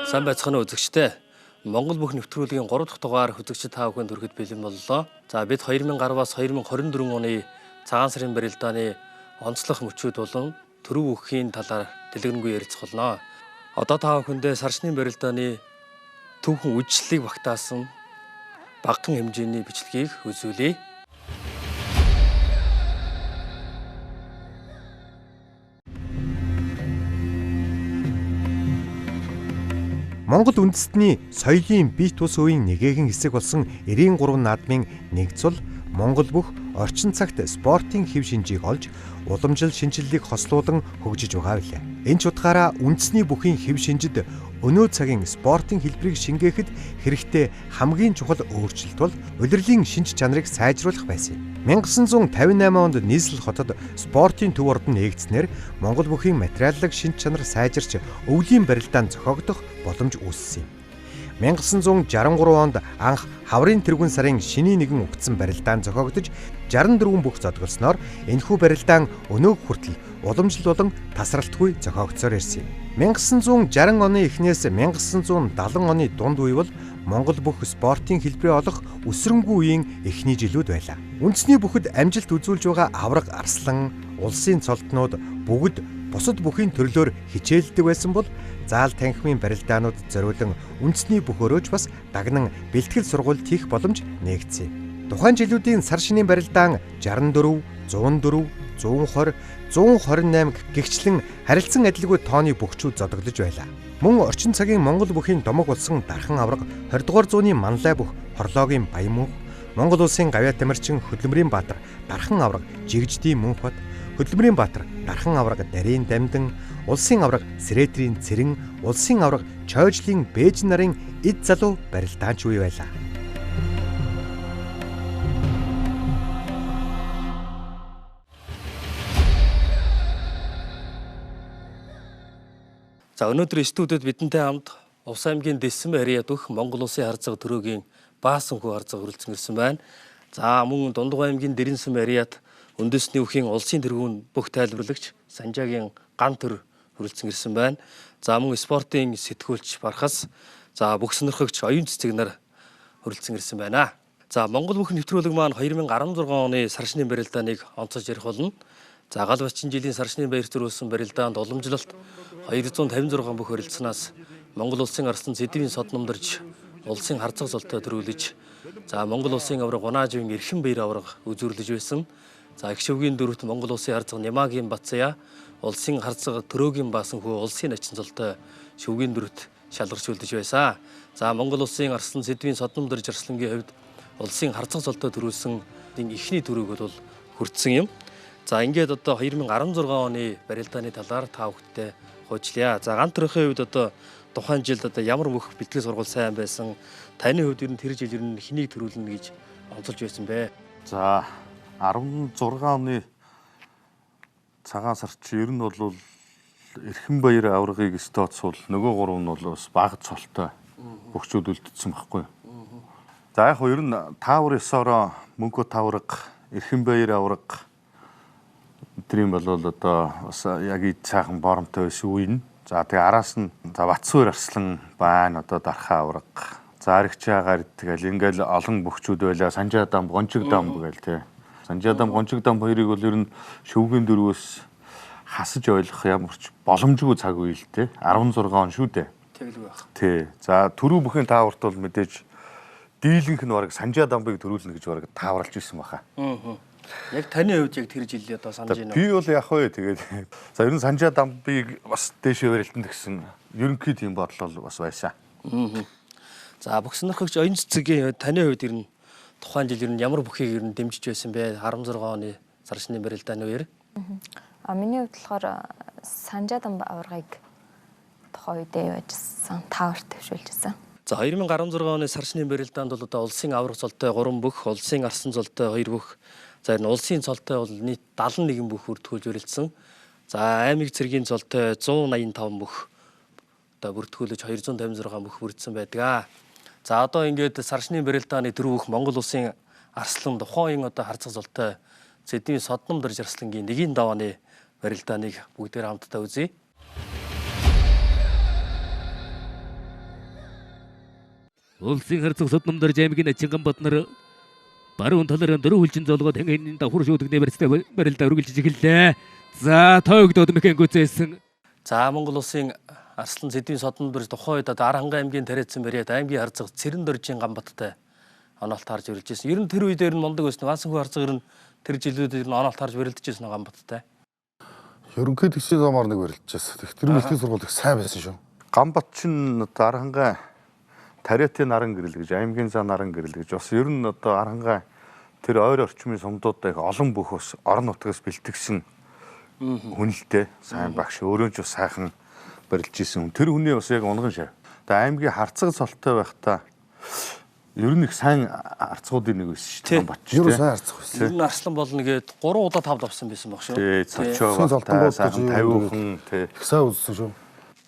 Сайн байцгаана уу үзэгчдээ. Монгол бүх нэвтрүүлгийн 3 дахь дугаар үзэгчид та бүхэнд хүрэхэд бэлэн боллоо. За бид 2010-аас 2024 оны цагаан сарын барилдааны онцлог мөчүүд болон төрөв үехийн талаар дэлгэрэнгүй ярилцах болно. Одоо та бүхэндээ сарчны барилдааны түүхэн үдшилтийг багтаасан багахан хэмжээний бичлэгийг үзүүлье. Монгол үндэстний соёлын бие тус үеийн нэгээгэн хэсэг болсон 93 наадмын нэг цул Монгол бүх орчин цагт спортын хэв шинжийг олж уламжлал шинжилгээг хослуулан хөгжиж байгаа билээ. Энэ ч утгаараа үндэсний бүхийн хэв шинжид өнөө цагийн спортын хэлбэрийг шингээхэд хэрэгтэй хамгийн чухал өөрчлөлт бол улирлын шинж чанарыг сайжруулах байсан юм. 1958 онд нийслэл хотод спортын төв ордон нээгдснээр Монгол бүхийн материаллык шинж чанар сайжирч өвлийн барилдаанд зохиогдох боломж үүссэн юм. 1963 онд анх хаврын тэргүүн сарын шинийн нэгэн угтсан барилдаан зохиогдож 64 бүх зодголсноор энэхүү барилдаан өнөөг хүртэл уламжлал болон тасралтгүй зохиогдсоор ирсэн юм. 1960 оны эхнээс 1970 оны дунд үе бол Монгол бүх спортын хэлбэрээ олох өсрөнгүү үеийн эхний жилүүд байлаа. Үндэсний бүхэд амжилт үзүүлж байгаа авраг арслан, улсын цолтнууд бүгд бусад бүхийн төрлөөр хичээлдэг байсан бол заал танхимын барилдаанууд зориулан үндэсний бөхөөрөөж бас дагнан бэлтгэл сургуульд хийх боломж нээгдсэн. Тухайн жилүүдийн сар шинийн барилдаан 64, 104, 120, 128 гэгчлэн харилцан адилгүй тооны бөхчүүд зодоглож байлаа. Мөн орчин цагийн Монгол бүхийн домог болсон дархан авраг 20 дугаар зууны манлай бүх хорлоогийн Баян-Мөнх, Монгол улсын Гавьяа Тамирчин Хөдөлмөрийн Баатар дархан авраг Жигждийн Мөнхбат, Хөдөлмөрийн Баатар дархан авраг Дарийн Дамдан, улсын авраг Сэрэтрийн Цэрэн, улсын авраг Чойжлын Бээжин нарын эд залуу барилдаанч үе байлаа. За өнөөдөр студиуд бидэнтэй хамт Увс аймгийн Дэсэм ариа дөх Монгол улсын харцаг төрөөгийн Баасанхүү харцаг хүрэлцэн ирсэн байна. За мөн Дундгой аймгийн Дэрэнсэм ариад үндэсний өвхийн улсын тэргүүн бүх тайлбарлагч Санжаагийн ган төр хүрэлцэн ирсэн байна. За мөн спортын сэтгүүлч Бархас, за бүх сонирхогч оюун цэцэг нар хүрэлцэн ирсэн байна. За Монгол бүх нэвтрүүлэг маань 2016 оны сарчны барилдааныг онцолж ярих болно. За гал бачин жилийн сарчны баяр төрүүлсэн барилдаанд уламжлалт 256 бүх барилдсанаас Монгол улсын арслан Сэдвийн сод номдорж улсын харцаг золтой төрүүлж, за Монгол улсын авраг Унааживын эрхэм баяр авраг үзүүрлэж байсан. За их шөвгийн дөрөвт Монгол улсын харцаг Нямаагийн Бацая, улсын харцаг Төрөөгийн Баасанхүү улсын ачин золтой шөвгийн дөрөвт шалгарч үлдэж байсан. За Монгол улсын арслан Сэдвийн сод номдорж арслангийн хувьд улсын харцаг золтой төрүүлсэн эхний төрөг бол хүртсэн юм. За ингээд одоо 2016 оны барилдааны талаар та бүхэдтэй хуучлаа. За ган төрхийн хувьд одоо тухайн жилд одоо ямар бүх бэлтгэл сургууль сайн байсан, таны хувьд ер нь тэр жил ер нь хэнийг төрүүлнэ гэж онцолж байсан бэ? За 16 оны цагаан сарч ер нь бол эрхэм баяр аврагыг стооцвол нөгөө гурав нь бол бас бага цолтой бөхчүүд үлдсэн байхгүй. За яг ер нь таавар 9-ороо мөнхөө тавраг, эрхэм баяр авраг тэрийн бол одоо бас яг ий цаахан боромтой байсан үе нь. За тэгээ араас нь за Батсуур арслан байна, одоо дархаа авраг. За аригчаагаар тэгэл ингээл олон бөхчүүд байлаа. Санжаа дам, Гончиг дам гээл тий. Санжаа дам, Гончиг дам хоёрыг бол ер нь шөвгийн дөрвөөс хасаж ойлгох ямар ч боломжгүй цаг үе л тий. 16 он шүү дээ. Тэгэл байх. Тий. За түрүү бүхэн тааварт бол мэдээж дийлэнх нь бараг Санжаа дамбыг төрүүлнэ гэж бараг тааварлж ирсэн баха. Яг таны хувьд яг тэр жилийн одоо санаж байна уу? Би бол яг вэ тэгээд за ер нь Санжаа дамбыг бас дээшээ барилтанд гэсэн ерөнхий тийм бодлол бас байсан. За бүх сонирхогч оюун цэцгийн таны хувьд ер нь тухайн жил ер нь ямар бүхийг ер нь дэмжиж байсан бэ? 16 оны сарчны барилдааны үеэр. Миний хувьд болохоор Санжаа дамб аврагыг тухайн үедээ яажсан, тааварт төвшүүлжсэн. За 2016 оны сарчны барилдаанд бол одоо улсын авраг золтой 3 бүх, улсын арсан золтой 2 бүх, за энэ улсын цолтой бол нийт 71 бүх бүртгүүлж барилдсан. За аймаг цэргийн цолтой 185 бүх одоо бүртгүүлж 256 бүх бүрдсэн байдаг. За одоо ингээд сарчны барилдааны дөрөв бүх Монгол улсын арслан тухайн одоо харцаг золтой Сэдвийн сод номдорж арслангийн нэгийн давааны барилдааныг бүгдээр хамтдаа үзье. Улсын харьцаг Суднамдар аймгийн Ачинган Батнар баруун талаар дөрөв хүлчин золгоод хангын давхар шуудагны барилдаа үргэлжлэж эхэллээ. За тоогдод механгуцээсэн. За Монгол улсын Арслан Сэдвийн Суднамдар тухайн үед Аранхан аймгийн тариацсан бариад аймгийн харцаг Цэрэн доржийн Ганбаттай оноолт харж барилж ирсэн. Ер нь тэр үедээр нь мундаг байсан. Вансанхүү харцаг ер нь тэр жилүүдээр нь оноолт харж барилж ирсэн Ганбаттай. Ерөнхийдөө тэгшээ замаар нэг барилжсэн. Тэр мэлтийн сургууль их сайн байсан шүү. Ганбат чинь одоо Аранхан тариатын наран гэрэл гэж аймгийн зан наран гэрэл гэж бас ер нь одоо Аранхан тэр ойр орчмын сумдуудаа их олон бүх ус орон нутгаас бэлтгэсэн хүнэлтэй сайн багш өөрөө ч бас сайхан барилж исэн. Тэр хүний бас яг унган шав. Тэгээ аймгийн харцаг цолтой байхдаа ер нь их сайн арцгуудын нэг байсан шүү дээ. Ганбат Ер нь сайн харцах байсан. Ер нь Арслан болно гээд 3 удаа тавд авсан байсан баг шүү. Тий, цочоо сайхан 50хан тий. Их сайн үзсэн шүү.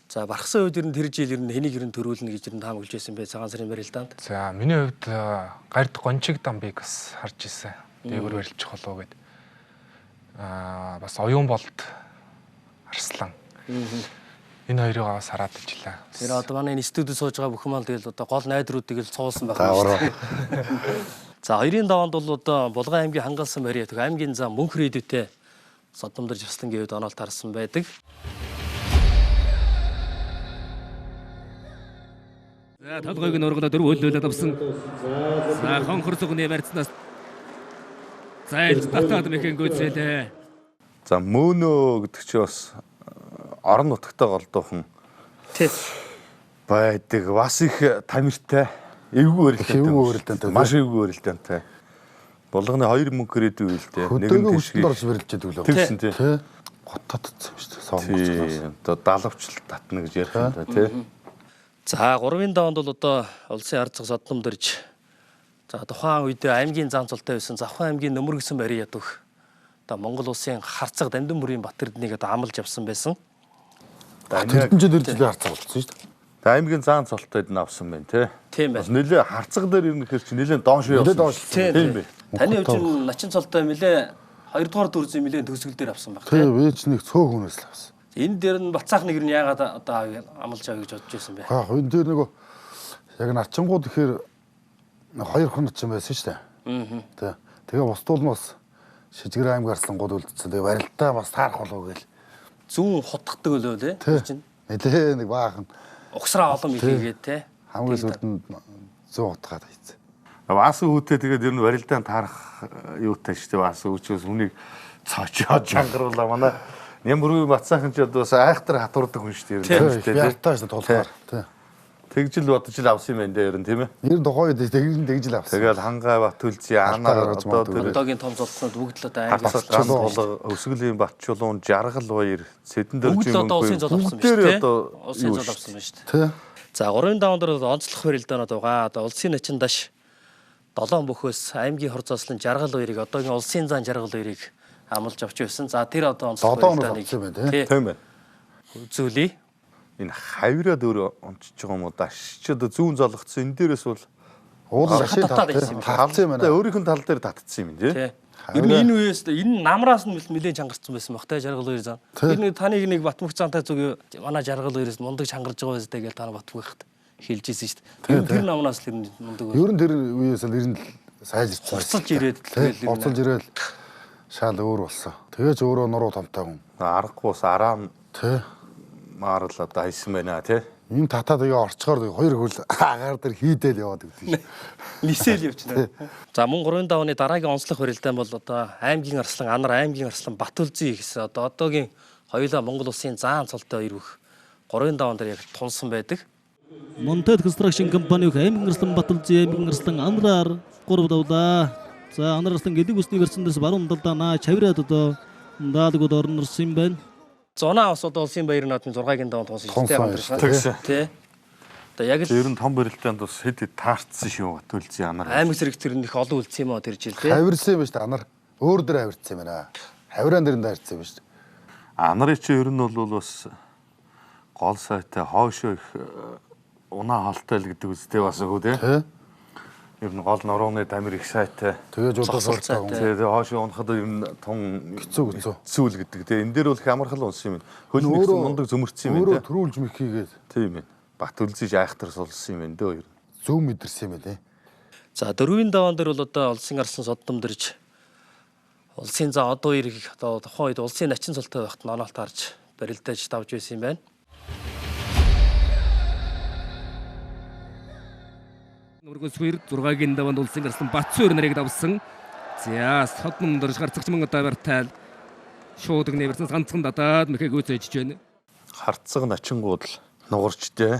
За бархсан үед ер нь тэр жил ер нь хэнийг ер нь төрүүлнэ гэж ер нь таамаглаж байсан бэ цагаан сарын барилдаанд. За миний хувьд гард гончиг дамбыг бас харж ирсэн. Дээгүүр барилчих болов гэд. Бас оюун болд Арслан. Энэ хоёрыг бас хараад ижлээ. Тэр одоо манай энэ студид сууж байгаа бүхэн мал тэгэл одоо гол найдруудыг л цуулсан байгаа юм шүү. За 95 онд бол одоо Булган аймгийн хангалсан бариа тэг аймгийн зам мөнх рэдвэтэй Суднамдар Жавслангийн үед оноолт харсан байдаг. За толгойг нь ургуулад дөрөв хөлөөлөд авсан. За хонхор цогны барьцнаас зайлж татаад механгуцээлээ. За мөнөө гэдэг чи бас орон нутагтай голдоохон Тий. байдаг бас их тамиртай эвгүй өрөлтөнтэй маш эвгүй өрөлтөнтэй Булганы 2 мөнгө ирээдүй үйл дээ Нэг нь хөшөнд орж барилж яадаг лөө. Тэгсэн тий. Гот татсан шүү дээ. Сонгоцлоос. Одоо далавчлал татна гэж ярих юм да тий. За 3-ын даванд бол одоо улсын ард зах Суднамдарж за тухайн үед аймгийн зам цолтой байсан Завхан аймгийн нөмөр гэсэн бариад өгөх одоо Монгол улсын харцаг Дамдын бүрийн Батэрднийг одоо амлж авсан байсан. Тэрдэнчид иржлээ харцаг болсон шүү дээ. Аймгийн заан цолтойд нь авсан байна тий. Тийм Бас байна. нэлээ харцаг дээр ирнэхээр чи нэлээ доошоо явсан. Тийм бай. Таны хувьд чинь начин цолтой нэлээ 2 дугаар дүрзийн нэлээ төгсгөл дээр авсан баг тий. Вэж нэг цөөх хүнээс л авсан. Энэ дээр нь Бацаах нэг нь яагаад одоо амлж авъя гэж бодож байсан бэ? Энэ дээр нэг яг начингууд ихээр 2 хүн начин байсан шүү дээ. Тэгээ бусдуул нь бас Шижгэр аймаг Арслангууд үлдсэн. Тэгээ барилтаа бас таарах болов гээл. Зүүн хутгадаг өлөө тий. Нэлээ нэг баахан Угсраа олон ихийгээд тий. хамгийн сүлдэнд 100 утгаад хийцээ. Ваасан хүүтэй тэгээд ер нь барилдаан таарах юутай шүү дээ. Ваасан хүүчээс хүнийг цочоод чангаруулаа манай Нямбруу Бацаахан ч одоо бас айхтар хатуурдаг хүн шүү дээ. Бяртаа шүү дээ тулгаар. Тий. Тэгжил бодож л авсан юм байна дээ ер нь тийм ээ. Нэр тухайд тэгж л авсан. Тэгэл Хангай Батүлзий Анаар одоо тэр Одоогийн том золцнууд бүгд л одоо аймаг Ганцолго Өсгөлийн Батчулуун Жаргал баяр Сэдэн бүгд дөржин одоо улсын зол авсан бүгд шүү дээ. одоо Улсын зол авсан байна шүү дээ. Тий. За 3-ын даван дээр онцлох барилдаанууд байгаа. Одоо улсын начин даш 7 бөхөөс аймгийн хор заслан Жаргал баярыг одоогийн улсын зан Жаргал баярыг амлж авч байсан. За тэр одоо онцлох барилдааныг тийм байна. Үзүүлээ. Энэ хавираад өөр онцож байгаа юм уу даш ч одоо зүүн золгоцсон энэ дээрээс бол уулын татаад байсан юм. татсан юм байна. өөрийнх нь тал дээр татцсан юм тий. Ер нь энэ үеэс энэ намраас нь нэлээд чангарсан байсан баг те Жаргал баяр зан. Тэр нэг таныг нэг Батмөх цаантай зүг манай Жаргал баяраас мундаг чангарж байгаа байстай гэж та Батмөхт хэлж ирсэн шүү дээ. Тэр намраас л ер нь мундаг. Ер нь тэр үеэс л ер нь сайлжсан. Урцалж ирээд тэгэл Урцалж ирээл шал өөр болсон. Тэгэж өөрөө нуруу томтой хүн. Аргагүй ус араан Тий. маар л одоо хайсан байна тий. Энэ татаа тэгээ орчгоор хоёр хөл агаар дээр хийдэл яваад өгдөө. Нисэл явчихна. За мөн 3-ын давааны дараагийн онцлог барилдаан бол одоо аймгийн Арслан Анар аймгийн Арслан Батүлзий гэсэн одоо одоогийн хоёулаа Монгол улсын заан цолтой ирвэх 3-ын даваан дээр яг тунсан байдаг. Монтед констракшн компани аймгийн Арслан Батүлзий аймгийн Арслан Анараар 3 давлаа. За Анар Арслан гэлэг усны гарцандаас баруун талдаа наа чавираад одоо даалгууд орно ирсэн юм байна. Зунаа бас одоо улсын баяр наадмын 6-гийн даван тунсан шүү дээ. Тий. Одоо яг л Ер нь том барилдаанд бас хэд таарцсан шүү Батүлзий Анар. аймаг зэрэг тэр их олон үлдсэн юм аа тэр жил тий. Хавирсан юм ба шүү дээ. Анар өөр дээр хавирсан юм байна. Хавираан дээр нь дайрсан юм ба шүү дээ. Анарын чи ер нь бол бас гол сайтай хоошоо их унаа холтой л гэдэг үстэй бас өгөө тий. Ер нь гол нурууны тамир их сайтай. Тэгэж удаа сурцаа хүн. Тэгээ хоошоо унахад ер нь тун Хэцүү л гэдэг. Тэгээ энэ дээр бол их амархал унсан юм. Хөл нэгсэн мундаг зөмөрцсөн юм Өөрөө байна. төрүүлж мэхийгээд Тийм ээ. Батүлзий айхтар сулсан юм байна дөө ер нь. зөв мэдэрсэн юм байна. За 4-ийн даваан дээр бол одоо улсын арслан соддомдэрж улсын за одоо ирэх одоо тухайн үед улсын начин цолтой байхад ноноолт харж барилдаж давж байсан юм байна. Нургас 6-гийн даваанд улсын арслан Батцуур нарыг давсан. За содном дөрж гарцагчман одоо барьтаал шуудаг нэмэрсэн ганцхан дадаад мэхэг үүсэж байна. Харцаг начингууд л нугарчтэй.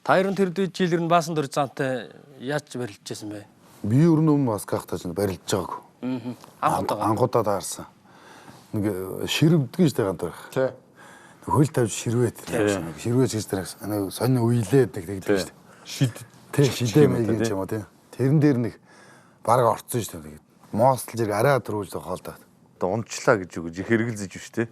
Та ер нь тэр жилэр нь баасан дөрж заантай яаж барилдаж байсан бэ? Би ер нь өмнө бас гахтаж барилдаж байгаагүй. Ангуудаа даарсан. Нэг ширвдэг гэж тагаан дөрөх. Тий. Хөл тавьж ширвээд. Ширвээж гэж тэр нэг сонин уйлээд тэгдэг шүү дээ. Шидэмэй гэж юм уу тий. Тэрэн дээр нэг баг орцсон шүү дээ. Моостл зэрэг арай төрүүлж хоолдоод. Унчлаа гэж үгүй хэрэгэлзэж биш тий.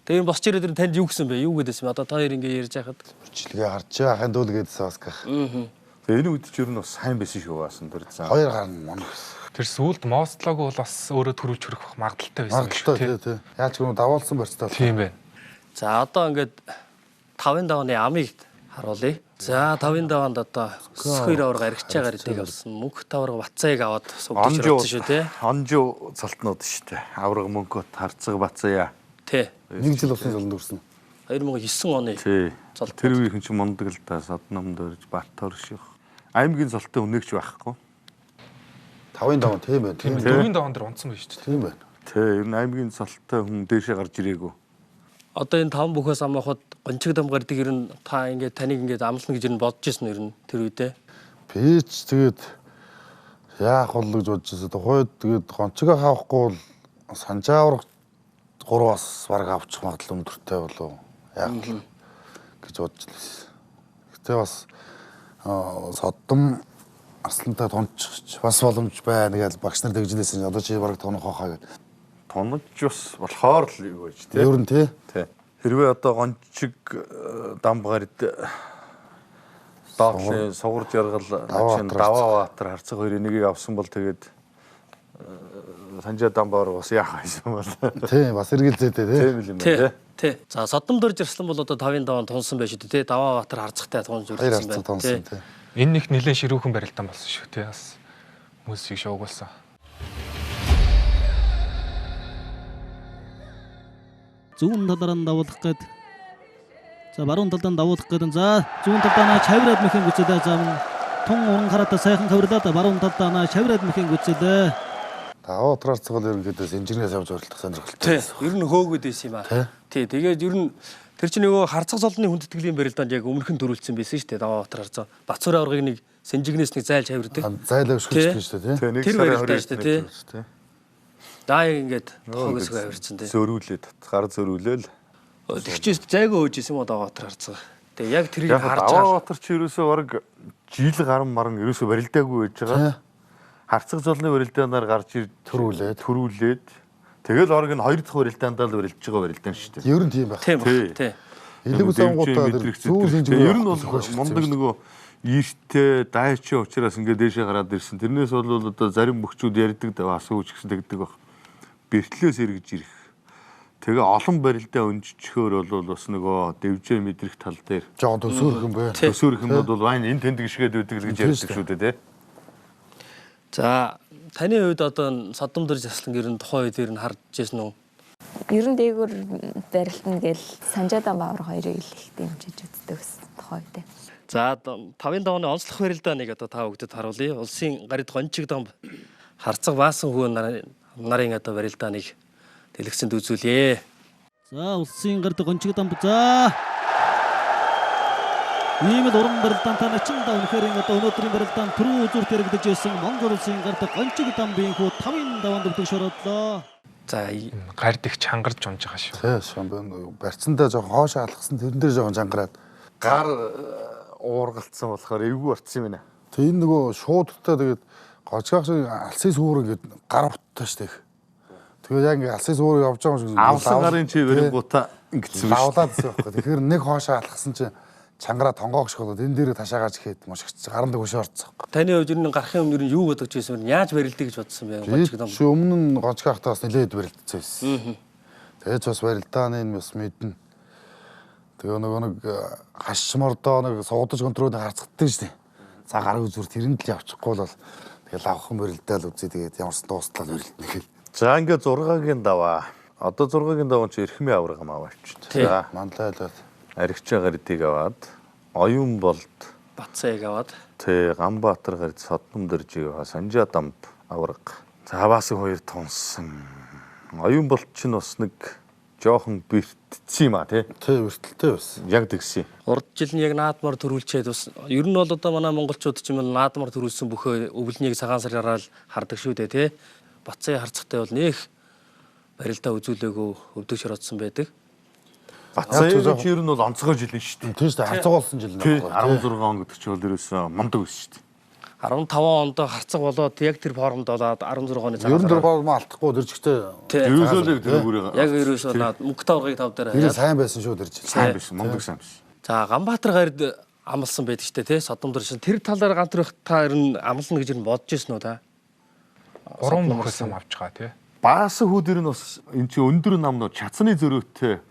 Тэр босч ирээд тэр танд юу гэсэн бэ? Юу гэдээс юм? Одоо та хоёр ингэ ярьж байхад Үрчлэгээ харж байгаа хань дүүл гэдээс бас гах. Тэгээ энэ үед ч ер нь бас сайн байсан шүү баасан дөрцөн. Хоёр гар нь моног. Тэр сүулт Мостлог бол бас өөрөө төрүүлж хөрөх магадaltaй байсан Магадaltaй тий. Яаж ч юм давуулсан барьцтай. Тийм байна. за одоо ингээд 5-ын давааны амыг харуулъя. За 5-ын даваанд одоо Сөхөр аварга аригчаагаар идэг авсан. Мөнх таварга Бацааг аваад сувдж ирсэн шүү тий. Онжуу цолтнууд шүү дээ. Авраг мөнхөт харцаг Бацаа. Тий. Нэг жил усан золонд өрсөн. 2009 оны. Тий. Тэр үеийнхэн ч мундаг л да содном дөрж Бартор ших. Аймгийн золтой өнөөгч байхгүй. 5-ын даван тийм байна. Тийм 4-ийн даваан дээр унтсан байж шүү дээ. тийм байна. Тий, ер нь аймгийн золтой хүн дээшээ гарч ирээгүй. Одоо энэ 5 бүхээс амаахад гончиг дам гардаг ер нь та ингээд таныг ингээд амлна гэж ер нь бодож ирсэн ер нь тэр үедээ. Би ч тэгээд яах бол гэж бодож байсан. Тухайд тэгээд гончигаа хаахгүй бол санжаавар 3-аас бараг авчих магадлал өндөртэй болов. Яах вэ гэж бодож байсан. Гэтэ бас соддом арслантай тончих бас боломж байна гэж багш нар тэгжлээсэн. Одоо чи бараг тонох хаа гэдэг. Тонож бас болохоор л юу гэж тий. Ер нь тий. Хэрвээ одоо гончиг дамбгард доотлын сугарж яргал даваа баатар харцаг хоёрын нэгийг авсан бол тэгээд санжаа дамбаар бас яах байсан бол тий бас эргэлзээтэй тий. тийм юм байна Тий. За соддом дөрж ирсэн бол одоо 5-ын даваанд тунсан байж шүү дээ тий. Даваа баатар харцагтай тунж Хоёр ирсэн харцаг байна. тонсон тий. Энэ нэг нэлээд ширүүхэн барилдаан болсон шүү тий. Бас хүмүүсийг шуугуулсан. Зүүн талаараа давуулах гээд за баруун талдаа давуулах гээд за зүүн талдаа чавираад мэхэн гүцэлээ за тун уран хараата сайхан хавирлаад баруун талдаа чавираад мэхэн гүцэлээ. Даваа утраарцаг бол ерөнхийдөө инженериас явж оролдох сонирхолтой. Тий. Ер нь хөөгд байсан юм аа. Тий. Тэгээд ер нь тэр чинь нөгөө харцаг золны хүндэтгэлийн барилдаанд яг өмнөх нь төрүүлсэн байсан шүү дээ. Даваа баатар харцаг. Бацуур аваргыг нэг сэнжигнээс нэг зайлж хавирдаг. Зайлаа өшгөж шүү дээ тий. Тэр барилдаа шүү дээ тий. Даа ингээд хогос хавирсан тий. Зөрүүлээд гар зөрүүлээл. Тэгчээс зайгаа өөж исэн юм даваа баатар харцаг. Тэгээ яг тэрийг харж Даваа баатар чи ерөөсөө бараг жил гарan маран ерөөсөө барилдаагүй байж байгаа. Харцаг золны барилдаанаар гарч ир төрүүлээд тэгэл орог нь 2 дахь барилдаандаа л барилдаж байгаа барилдаан шүү дээ. Ер нь тийм байх. тий. Илэг сонгуудаа зүүн сэнжиг. Ер нь бол мундаг нөгөө ийштэй дайчи учраас ингээд дээшээ гараад ирсэн. Тэрнээс бол одоо зарим бөхчүүд ярьдаг асууж гэсэн тэгдэг баг. Бэртлээс эргэж ирэх. Тэгээ олон барилдаа өнжчихөөр бол бас нөгөө дэвжээ мэдрэх тал дээр жоон төсөөрөх юм бэ. төсөөрөх юмуд бол вайн энэ тэнд гიშгээд үүдэг гэж ярьдаг шүү дээ тий. За таны хувьд одоо соддом дөрж заслан ер нь тухайн үед ер нь харж ирсэн үү? Ер нь дээгүүр барилтна гээл санжаадан баавар хоёрыг л их дэмжиж үздэг гэсэн тухай үү. За 5-ын давааны онцлог барилдааныг одоо та бүгдэд харуулъя. Улсын гарид гончиг дам харцаг баасан хүү нарын одоо барилдааныг дэлгэцэнд үзүүлье. За улсын гард гончиг дам за ийм л уран барилдаантай начинда үнэхээр одоо өнөөдрийн барилдаан түрүү үзүүрт яригдж байсан Монгол улсын гард гончиг дамбын хүү 5-ын даваанд өвдөг шорооллоо. За Гард их чангарч унж байгаа шүү. Тий шамбан барьцандаа жоохон хоошоо алгасан тэрэн дээр жоохон чангараад Гар уургалцсан болохоор эвгүй орцсон юм байна. Тэг энэ нөгөө шуудтай тэгээд гожгаах шиг алсын сүүр ингээд гар уттай штэ. Тэгээд яг ингээд алсын сүүр явж байгаа юм шиг Авсан гарын чи барингуудаа ингэсэн биш. лавлаад гэсэн байхгүй. Тэгэхээр нэг хоошоо алгасан чинь чангараа тонгоог шиг болоод энэ дээр ташаа гарч ихэд мушигч гаран дэг хөшөө орцсон. таны хувьд ер нь гарахын өмнө ер нь юу бодож байсан бэ? Яаж барилдыг гэж бодсон бэ? Гончиг дам. Чи өмнө нь гожгаахтаа бас нэлээд барилдсан байсан. Тэгээд бас барилдааны энэ бас мэднэ. Тэгээ нөгөө нэг хашмордоо нэг суудаж контролд харцдаг штэ. За гар үзүр тэрэнд л явчихгүй бол тэгэл авах юм барилдаал үзье тэгээд ямарсан дуустлаа барилдана гэх. За ингээд 6-гийн даваа. Одоо 6-гийн даваа чи Эрхмийн авраг аваач. За манлайлаад Аригчаа гардыг аваад Оюун болд Батцайг аваад Тэ Ганбаатар гард Содном дэржиг аваа Санжаа дамб авраг. За Баасан 2 тонсон. Оюун болд чинь бас нэг жоохон бэртцсэн юм а тий. Тэ өртөлтэй байсан. Яг тэгсэн. урд жил нь яг наадмаар төрүүлчихэд бас ер нь бол одоо манай монголчууд ч юм уу наадмаар төрүүлсэн бүхөө өвлөнийг цагаан сараар хардаг шүү дээ тий. Батцай харцагтай бол нэх барилдаа үзүүлээгүй өвдөг шороодсон байдаг. Батцайг чи ер нь бол онцгой жил нь шүү дээ. Тийм шүү дээ. Харцаг болсон жил Тий, нэ. 16 он гэдэг чинь бол ерөөсөө мундаг байсан шүү дээ. 15 онд харцаг болоод яг тэр формд болоод 16 оны Ер нь цагаан дөр маа алдахгүй тэр чигтээ Ерөөсөө л тэрүүгээр яг ерөөсөө наад мөнгө таврыг тав дээр нэр сайн байсан шүү тэр жил. сайн байсан, мундаг сайн байсан. За Ганбаатар гард амлсан байдаг штэ тий Содом дэршин тэр талаар гантрах та ер нь амлна гэж ер нь бодож ирсэн үү та? 3 бүхээс ам авч байгаа тий. Баасан хүүдэр нь бас эн чинь өндөр намнууд чацны зөрөөтэй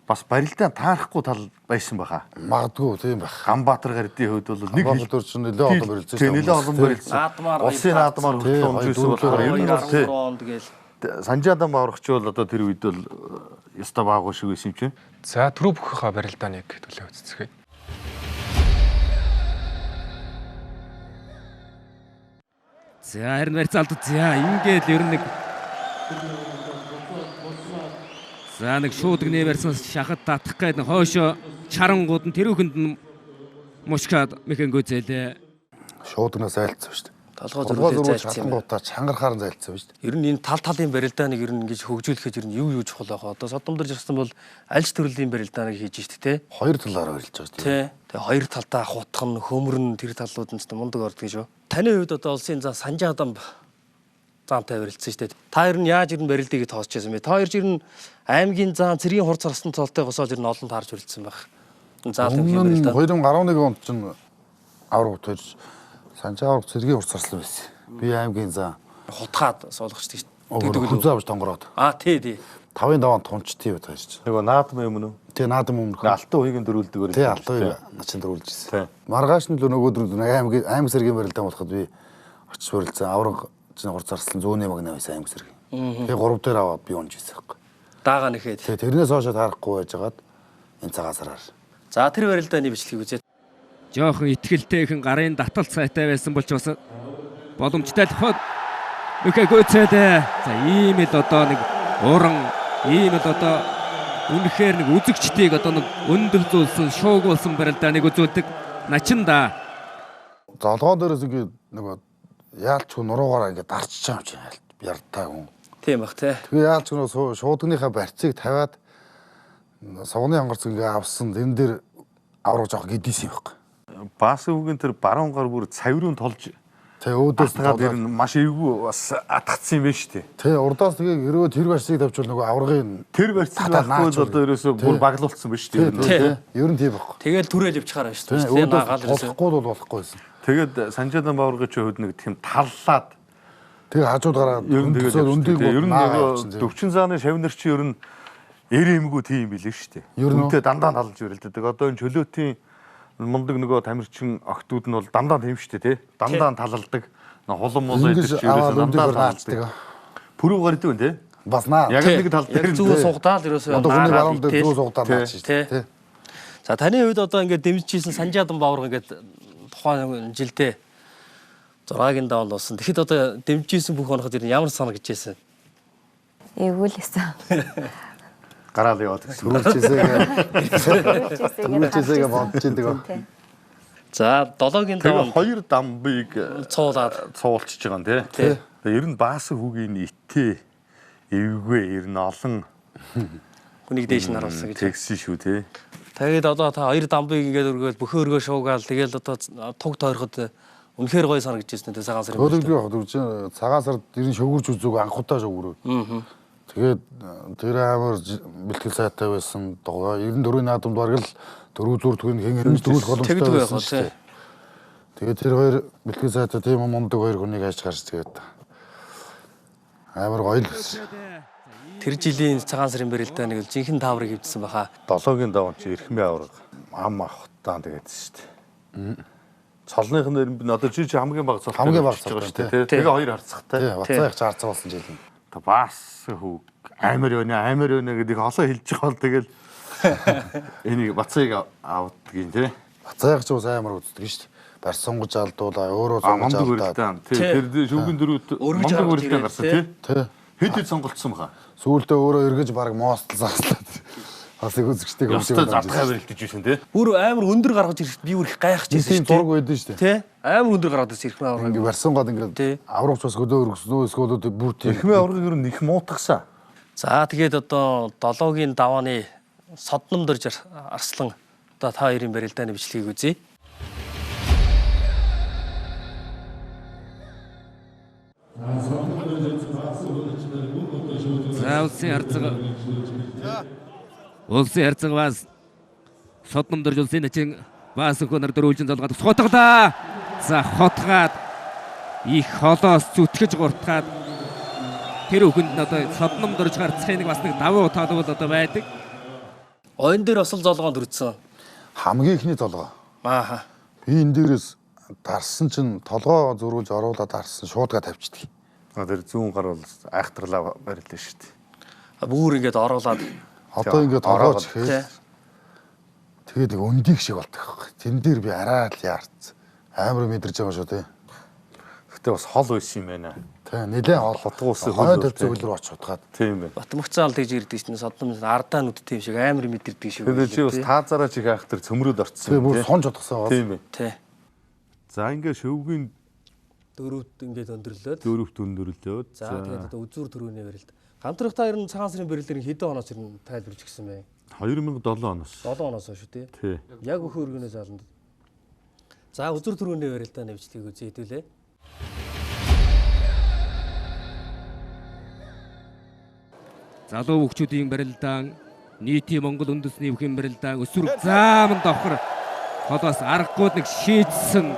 бас барилдаан таарахгүй тал байсан баха. Магадгүй тийм байх. Ганбаатар гардын хувьд бол нэг Ганбаатар чинь нэлээд олон барилдсан. Тийм нэлээд олон барилдсан. Наадмаар Улсын наадмаар хөдөлгөөнжсэн болохоор ер нь бол тий онд гээл Санжаа дамб аврагч бол одоо тэр үед бол ёстой баагүй шиг байсан юм чинь. За түрүү бүхийнхаа барилдааныг төлөө үзцгээе. За харин барьцаалт за ингээд ер нь нэг за нэг шуудаг нээвэрсэн шахад татах гээд хойшоо чарангууд нь тэрүүхэнд нь мушкад мехэнгүй зээлээ. Шууднаас айлцсан шүү дээ. толгой Толгой зөрүүлээ зурвал зайлцсан юм. чатангуудаа чангархаар зайлцсан шүү дээ. Ер нь энэ талын барилдааныг ер нь ингэж хөгжүүлэхэд ер нь юу чухал байгаа. Одоо Содом дэрж ирсэн бол аль ч төрлийн барилдааныг хийж штэ тий. Хоёр талаараа барилж байгаа шүү дээ. Тий. Тэгээ хоёр талдаа хутгах нь хөмөрн тэр талууд нь ч мундаг ордог шүү. Таны хувьд одоо улсын зам Санжаа дамб заамтай барилдсан шүү дээ. Та ер нь яаж ер нь барилдыг тоосч байсан бэ? Та хоёр ер нь аймгийн зам цэргийн хурц арсан цолтой госоож ер нь олон таарж барилдсан байх. Заалын Өмнө нь барилдаа. 2011 онд чинь авраг төрж Санжаа авраг цэргийн урсарсан байсан. Би аймгийн зам Хутгаад суулгачдаг шүү. хүзээ авч тонгороод Тий. 5-ын даваан тунчтий байт хайж. Нөгөө наадам юм уу? Тэгээ наадам өмнөх. Алтан уягийн дөрүүлдэг Тэгээ алтан начин дөрүүлж ирсэн. Тий. Маргааш нь л нөгөөдөр аймаг сэргийн барилдаан болоход би очиж барилдсан. Авраг чинь хурц арслан зүүнний магнаа байсан аймаг сэргийн. Тэгээ 3 дээр аваад би унж ирсэн хэрэг. Даага нэхэд. Тэгээ тэрнээс хойш таарахгүй байжгаад энэ цагаан сараар. За тэр барилдааны бичлэгийг үзээ. Жохон итгэлтэйхэн гарын таталт сайтай байсан болж бас боломжтой л хот үхэгөө цэдэ. За ийм л одоо нэг уран ийм л одоо үнэхээр нэг үзэгчдийг одоо нэг өндөлзүүлсэн шуугуулсан барилдааныг үзүүлдэг начинда. Золгоо дээрээс ингээд нөгөө яалч хүн нуруугаараа ингээд дарчиж байгаа юм чинь яртай хүн. Тийм бах тий. Тэгээ яалч хүн шуудгийнхаа барьцыг тавиад сувны ангарц ингээд авсан энэ дээр авраг жоох гэдийсэн юм байна. Баасан үгийн тэр баруун гар бүр цавирын толж Тэгээ өөдөөс тасгаад ер нь маш эвгүй бас атгацсан юм байна шүү дээ. Тэгээ урдаас тэгээ ерөө тэр барьцыг тавьчвал нөгөө аврагын Тэр барьцыг байхгүй л одоо ерөөсөө бүр баглуулсан байна шүү дээ. ер нь тийм байхгүй. Тэгэл түрэл явчихаар байна шүү дээ. Тэгээ Наагаал өөдөөс ерөөсөө. болохгүй бол болохгүй байсан. Тэгээд Санжаа дамб аврагын хувьд нэг тийм таллаад Тэгээ хажууд гараад ер нь тэгээд өндийг ер нь нөгөө 40 зааны шавнар чи ер нь эрэмгүй тийм билээ шүү дээ. Ер нь Үнтэй дандаа талж өрөлдөдөг. Одоо энэ чөлөөтийн мундаг нөгөө тамирчин охтууд нь бол дандаа тийм шүү дээ, тий. Дандаа талалдаг. Хулан мулаа идэж ерөөсөө дандаа талалдаг. Пүрэв гардаг юм тий. бас наа. Яг нэг тал дээр Яг зүгөө сугдаал ерөөсөө. Одоо хүний баруун дээр тий. зүү сугдаад байгаа шүү Тий. дээ. За таны хувьд одоо ингээд дэмжижсэн Санжаа дамб авраг ингээд тухайн жилдээ 6-гийн даванд болсон. Тэгэхэд одоо дэмжижсэн бүх оноход ер нь ямар санаа гэжсэн? Эвгүүлсэн. гараал яваад гэсэн. Түрүүлжээсээ бодож байгаа. За 7-гийн Тэгээ даванд хоёр дамбыг цуулаад цуулчиж байгаа юм тий. Тэгээ ер нь Баасан хүүгийн итээ эвгүй ер нь олон хүнийг дээш нь харуулсан гэж. тэгсэн шүү тий. Тэгээд одоо та хоёр дамбыг ингээд өргөөл бөхөө өргөө шуугаал тэгэл одоо туг тойроход үнэхээр гоё санагдчихсэн тэ цагаан сарын. Хөдөлгөөн явах дүрж цагаан сард ер нь шөгөрж үзүүг анхудаа шөгөрөө. Тэгээд тэр амар бэлтгэл сайтай байсан. Ер нь дөрвийн наадамд бараг л дөрөв зур төгөнд хин дөрүүлэх боломжтой байсан шүү дээ. Тэгээд тэр хоёр бэлтгэл сайтай тийм мундаг хоёр хүнийг ажиж гарч тэгээд амар гоё л байсан. Тэр жилийн цагаан сарын барилдааныг л жинхэнэ тааврыг хөвдсөн баха. 7-гийн даван чи Эрхмийн авраг ам авахтаа тэгээд шүү дээ. цолных нэр нь одоо чи хамгийн бага цолтой Хамгийн бага байгаа цолтой, шүү дээ. Тэгээ хоёр харцахтай. Тий, Бацаа их чаарцаг болсон жил. Та бас хүү амар байна гэдэг олон хэлж байгаа бол тэгэл энийг Бацаыг авдгийн тий. Бацаа их ч бас амар үздэг шүү дээ. Барь сунгаж алдуулаа, өөрөө сунгаж алдаад. Тий, тэр шүүгийн дөрөвд мондог өрөлтөнд гарсан тий. Тий. Хэд сонголцсон баха. Сүүлдээ өөрөө эргэж баг моостол зааслаад. Бас их үзэгчтэй Өстой задгаа барилдаж байсан тий. Бүр амар өндөр гаргаж ирэхэд би бүр их гайхаж тийм байсан зураг байдаг шүү дээ. Тий. Амар өндөр гаргаж ирсэн ирэх авраг. Ингээ барьсангууд ингээ аврагч бас хөдөө өргөснөө эсвэл бүр тийм Эхмээ аврагыг ер нь их муутгасан. За тэгээд одоо 7-гийн давааны Содномдорж Арслан одоо та хоёрын барилдааны бичлэгийг үзье. За улсын харьцаг бас Содномдорж улсын начин бас хөнөр дөрвөлжин залгаад сутгалаа. За хотгаад их холоос зүтгэж гуртгаад тэр хүнд нь одоо Содномдорж гарцхай нэг бас нэг давуу тал бол одоо байдаг. Ойн дээр бас л золгоонд хүрсэн. хамгийн ихний толгой. Ааха. Би энэ дээрээс дарсан чинь толгой зөрүүлж оруулаад дарсан шуудгаа тавьчихдаг. Тэр зүүн гар бол айхтарлаа барилдаа шүү дээ. Бүр ингээд оруулаад Одоо ингээд толгойч тий. хээр тэгээд нэг өндийг шиг болдог байхгүй. Тэрэн дээр би арай л яарц. Амар мэдэрч байгаа шүү тий. Гэтэ бас хол байсан юм байна. Тий, нэлээд Хотгоос хойд тавьцаг руу очиж удаад. Тийм байна. Батмөгцаал тэгж ирдэг чинь Содном ардаа нүдтэй юм шиг амар мэдэрдэг шиг. Тэгээд чи бас таазаараа чих айхтар цөмрөөд орцсон. Тэгээ бүр сонж удахсаа. Тийм ээ. Тий. За ингээ шөвгийн Дөрөвт ингээд өндөрлөөд. дөрөвт өндөрлөөд. За тэгээд одоо үзүүр төрөний барилд. Гамтрах та ер нь цагаан сарын барилдыг хэдэн оноос ер нь тайлбарж гисэн бэ? 2007 оноос. 7 оноос шүү дээ. Тий. Яг өхөр өргөнөө зааланд. За үзүүр төрөний барилдаа нэвчлэгийг үзье хэдүүлээ. Залуу хөгчүүдийн барилдаан, нийтийн Монгол үндэсний өвхийн барилдаан өсвөр зааман давхар холоос аргагүй нэг шийдсэн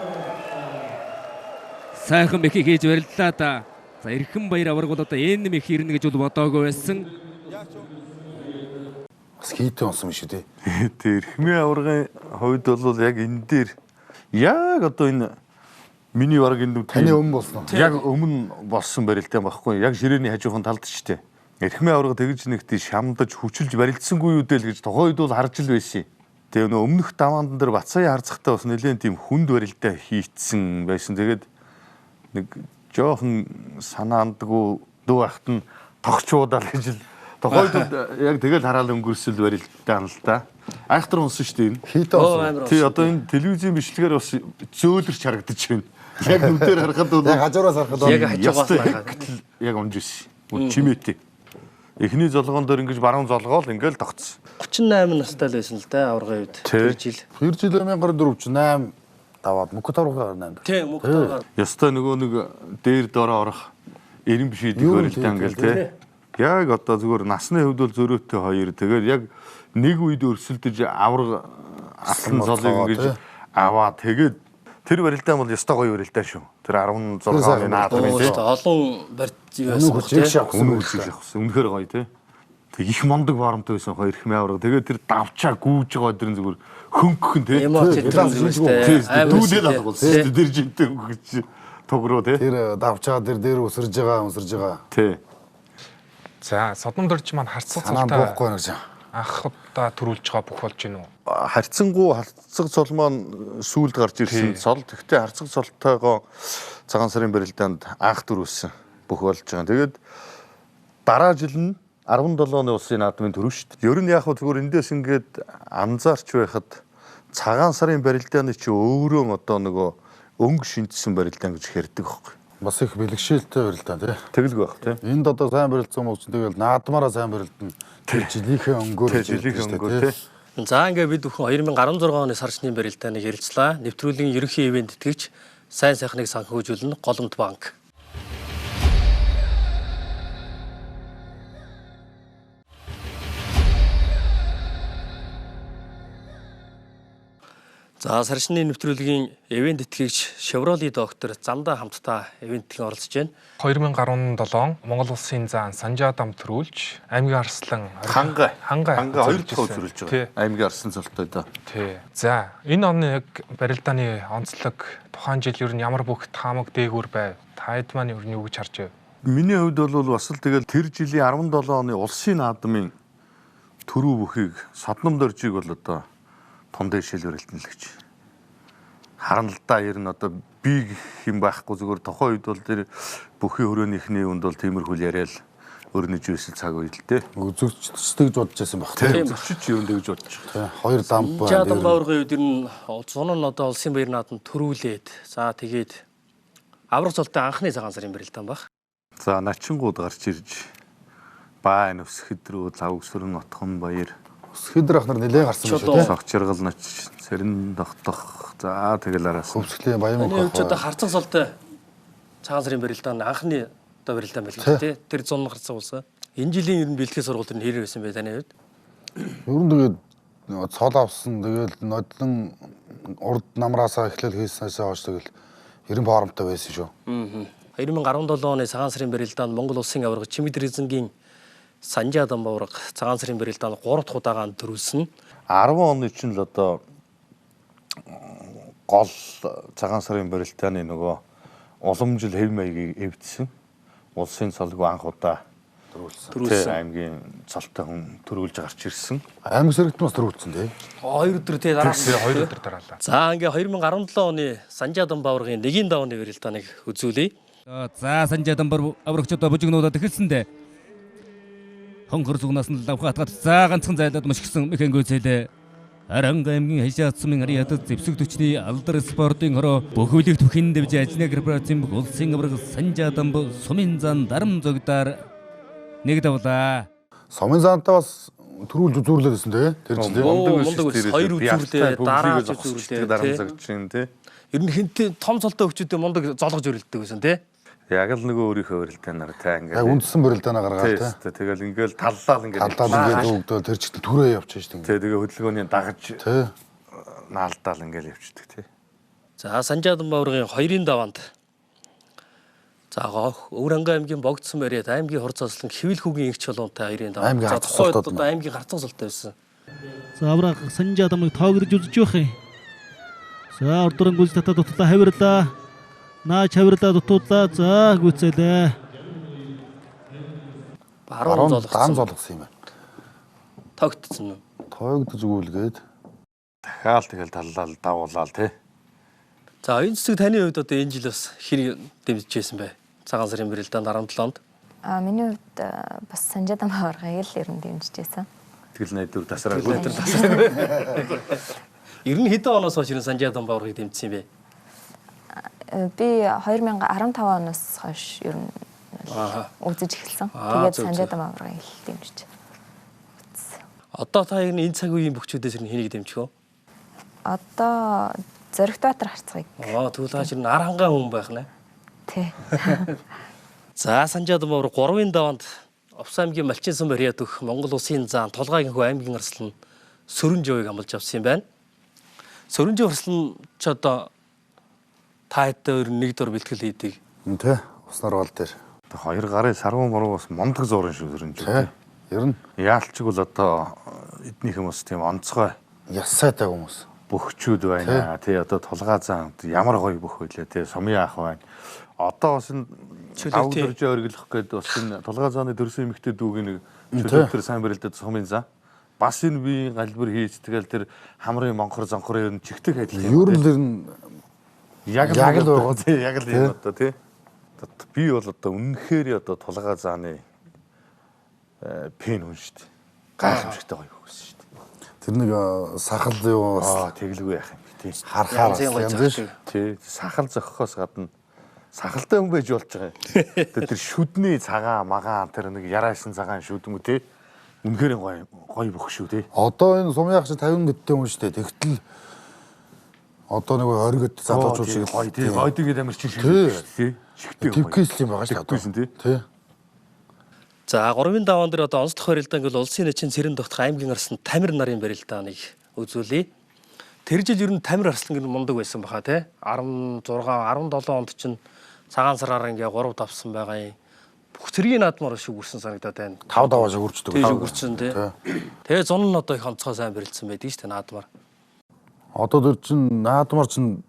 сайхан мехийг хийж барилдаа та. За эрхэм баяр авраг бол одоо энэ мэх ирнэ гэж бол бодоогүй байсан. Бас хийтэн онсон шүү дээ. Тэр Эрхмээ аврагын хувьд бол яг энэ дээр яг одоо энэ миний бараг энэ Таны өмнө болсон. яг өмнө болсон барилдаан байхгүй яг ширээний хажуухан талд ч тийм. Эрхмээ аврага тэгж нэгт шамдаж хүчилж барилдсангүй юу дээ л гэж тухайд бол харж л байсан. Тэгээ нөө өмнөх даваан дээр Бацааны харцагтаа бас нэлээд тийм хүнд барилдаа хийцсэн байсан. Тэгээд нэг жоохон санаандгүй дүү ахт нь тогчуудаал гэж л тухайд яг тэгэл хараал өнгөрсөл барилдаа л да. Айхтар унсан шүү дээ энэ. Хийтэн онсон. Тий одоо энэ телевизийн бичлэгээр бас зөөлрч харагдаж байна. Яг нүдээр харахад бол Яг хажуураас харахад Яг хажуугаас харахад. яг унжсэн. Чимээтэй. Эхний золгоон дээр ингэж баруун золгоол ингээл тогтсон. 38 настай л байсан л да аврагын үед. Тэр жил. Тэр жил 2004 ч 8 даваад мөкөт аврагаар 8. Тийм мөнгө. Ястай нөгөө нэг дээр дороо орох эрен биш идэх барилдаан ингээл те. Яг одоо зүгээр насны хувьд бол зөрөөтэй хоёр. Тэгээд яг нэг үед өрсөлдөж авраг алсан золыг ингэж аваа. Тэгээд тэр барилдаан бол ястай гоё барилдаан шүү. Тэр 16 оны наадмын те. Олон барьж Өнөө хүчээж авсан. Үнэн үзэл явахсан. Үнэхээр гоё те. Тэг их мондог барамтай байсан хоёр Эрхмээ авраг. Тэгээд тэр давчаа гүүж байгаа дэрэн зүгээр хөнгөн те. Эмоц хэлдэг. Дүүлээд алгуул. Тэр жинтэй хөнгөж тугруу те. Тэр давчаа дээр өсөрж байгаа. Тий. За Содномдорж маань харцаг Санаа цолтой буухгүй нэг юм. анхдаа төрүүлж байгаа бүх болж гинүү. Харьцангуй харцаг цол маань сүүлд гарч ирсэн цол. Тэгвэл харцаг цолтойгоо цагаан сарын барилдаанд анх төрүүлсэн бүх болж байгаа. Тэгээд дараа жил нь 17 оны улсын наадмын төрөв шүү дээ. Ер нь яг хөө зүгээр эндээс ингээд анзаарч байхад цагаан сарын барилдааны чи өөрөө одоо нөгөө өнгө шинжсэн барилдаан гэж ярьдаг байхгүй. Бас их бэлгшээлтэй барилдаан тий. Тэгэлгүй байх тий. Энд одоо сайн барилдсан хүмүүс чинь тэгэл наадмаараа сайн барилдана. Тэр жилийнхээ өнгөөр Жилийн өнгөөр тий. За ингээ бид бүхэн 2016 оны сарчны барилдааныг ярилцлаа. Нэвтрүүлгийн ерөнхий ивент тэтгэгч сайн сайхныг санхүүжүүлнэ Голомт банк. За саршны нэвтрүүлгийн ивент итгэгч Chevrolet доктор замдаа хамтдаа ивентийн оролцож байна. 2017 Монгол Улсын зан Санжаадам төрүүлж аймгийн арслан ханга хоёр зориулж дахь ирсэн. зөвлөж Тий. байгаа. Аймгийн арслан цолтой да. Тий. За энэ оны яг барилдааны онцлог тухайн жил ер нь ямар бүх таамаг дээгүүр байв? Та хэд маань ер нь юу гэж харж байв? Миний хувьд бол бас л тэгэл тэр жилийн 17 оны улсын наадмын төрүү бүхийг содном доржиг бол одоо тон дэшэл өрөлтөнлөгч. Харна л да ер нь одоо би гэх юм байхгүй зүгээр тухайн үед бол тэр бүхий хөрөөнийхний үнд бол тиймэрхүү яриад өрнөж үйсэл цаг үед л дээ. Үзэгчтэй гэж бодож байсан баг тийм. Өчөж юм дэж бодож байгаа. Хоёр дамп байна. Санжаадан бааврын үед ер нь зун нь одоо улсын баяр наадамд төрүүлээд за тэгээд аврах цолтой анхны цагаан сарын барилдаан баг. За начингууд гарч ирж баа нүсгэд рүү завгсрын отхон баяр Сэдэр ахнаар нэлээд гарсан байна шүү тийм. согчргал нач сэрэн тогтох за тэгэл араас Хөвсглийн баян Эний мөнх. хувьд одоо харцаг солтой цагаан сарын барилдаан анхны одоо барилдаан байлаа тий. Тэр зун гарцаг болсон. Энэ жилийн ер нь бэлтгэл сургалт нь хэрэг байсан бай таны хувьд? Ер нь тэгээд цол авсан тэгээд нодлон урд намраасаа эхлэл хийснээс хойш тэгэл 90 форумтай байсан шүү. 2017 оны цагаан сарын барилдаанд Монгол Улсын аварга Чимэд Ризингийн Санжаадан баавраг цагаан сарын барилдаанд 3 дахь удаагаан төрүүлсэн. 10 оны чинь л одоо гол цагаан сарын барилдааны нөгөө уламжил хэв маягийг эвдсэн. Улсын цолгүй анх удаа төрүүлсэн. Аймгийн цолтой хүн төрүүлж гарч ирсэн. Аймаг сэрэгт бас төрүүлсэн тий. 2 өдөр тий дараа. 2 өдөр дараалаа. За ингээ 2017 оны Санжаадан бааврагын 1-ийн давны барилдааныг үзүүлье. За Санжаадан аврагч одоо бужигнуудад эхэлсэндээ хонгор зүгнаас нь лавх хатгаад за ганцхан зайлаад мушгсан механго зээлээ. Аранга аймгийн хашаат сумын ариадад зэвсэг төчний алдар спортын хороо бөхөлөг түхэн дэвж ажны корпорацийн улсын авраг Санжаадан сумын зан дарам зогдоор нэг давлаа. Сумын заантаа бас төрүүлж үзүүлээд байсан тий. Тэр чинь тий. Мундаг ус 2 үзүүлээ дараа үзүүлээ дарамзагч юм тий. Ер нь хинтээ том цолтой өвчтөд мундаг зоолгож өрөлддөг байсан тий. Яг л нөгөө өөрийнхөө өрөлтөөнөр та ингээ. Яг үндсэн барилдаанаа гаргаад тий. Тэгэл ингээл таллал ингээ. Талдаад ингээд өгдөө тэр чигт түрээ явчихсан шүү дээ. Тэгээ хөдөлгөөний дагаж Тий. наалдаал ингээл явчихдаг тий. За Санжаадан бааврагын 2-ын даваанд за Өвранга аймгийн богдсон бариад аймгийн хор цаслан хэвэл хүүгийн игч чулуунтай 2-ын даваанд. Аймгийн За харцаг тухайд цолтод одоо аймгийн харцаг цолтой байсан. За аврах Санжаадамыг тоогдож үзэж явах юм. За урдуран гүйлж татаа дутлаа хавирлаа. Наач хавирлаа дутуудлаа. За гүцээлээ. Баруун дан золгосон. золгосон юм байна. Тогтсон нь. Тоогдож өгүүлгээд Дахиад тэгэл таллал давуулаад тий. За энэ цэцэг таны хувьд одоо энэ жил бас хэр дэмжижсэн бэ? Цагаан сарын барилдаанд 17-нд. Миний хувьд бас Санжаадан бааврагыг л ер нь дэмжижсэн. Тэгэл найдвар тасраагүй. Ер нь хэдэн оноос хойш Санжаадан бааврагыг дэмжсэн юм бэ? Би 2015 оноос хойш ер нь үзэж эхэлсэн. Тэгээд Санжаадан бааврагыг л дэмжиж. Одоо та ер нь энэ цаг үеийн бөхчүүдээс хэнийг дэмжих вэ? Одоо Зоригтбаатар харцгаыг. Тэгвэл хаач ер нь ар хангаа хүн байх нэ. Тий. За Санжаадан баавраг 3-ын даваанд Овс аймгийн Малчин бариад өгөх Монгол Улсын зан Тулгаагийн хүү аймгийн арслан Сөрөнжөөгийг амлаж авсан юм байна. Сөрөнжөө арслан ч одоо та хэдээр нэг дор бэлтгэл хийдэг. тий. Уснаар бол дээр. Хоёр гарын сарван муруу бас мундаг зурын шүү сөрөнж. Тий. Ер нь Яалчиг бол одоо эднийх юм бас тийм онцгой ясаатай хүмүүс. бөхчүүд байна. Тий одоо тулгаа зан ямар гоё бөх байлаа тий сумын ах байна. Одоо бас энэ авдэрж өргөлөх гээд бас энэ тулгаа зааны төрсөн эмэгтэй дүүгийн нэг чөлөөтөр сайн барилдаад сумын зан. Бас энэ би галбир хийж тэгэл тэр хамрын монхор зонхор ер нь чигтэг адил. Ер нь тэр нь яг л байгаа тий яг л юм одоо тий. Би бол одоо үнэхээр одоо тулгаа зааны пен хүн шүү дээ. Гайхамшигтай гоё хөөс шүү дээ. тэр нэг сахал юу бас тэглгүй яах юм бэ тий. харахаар янз шүү. Тий сахал зохихоос гадна сахалтай хүн байж болж байгаа юм. Тэр шүдний цагаан магаан тэр нэг яраасан цагаан шүдмүү тий. Үнэхээр гоё бөх шүү тий. Одоо энэ сумын ах чи 50 гэдтэй хүн шүү дээ. Тэгтэл одоо нэг 20 гэд залуучууд шиг гоё тий. Гойдгээд амир чинь шүү дээ. Шигтэй гоё. Тэгкээс юм байгаа шүү дээ. Тий. За 3-ын даваан дээр одоо онцлог барилдаан гэвэл улсын нэгэн цэрэн тогтох аймгийн арсан Тамир нарын барилдааныг үзүүлье. Тэр жил ер нь Тамир Арслан гэнэ мундаг байсан баха тий. 16, 17 онд чинь цагаан сараар ингээ 3 давсан байгаа юм. Бүх цэргийн наадмаар шиг үрсэн санагдаад байна. 5 даваа шүгүрчдэг. Тий шүгүрсэн тий. Тэгээ зун нь одоо их онцгой сайн бэрэлсэн байдаг шүү дээ наадмаар. Одоо тэр чин наадмаар чин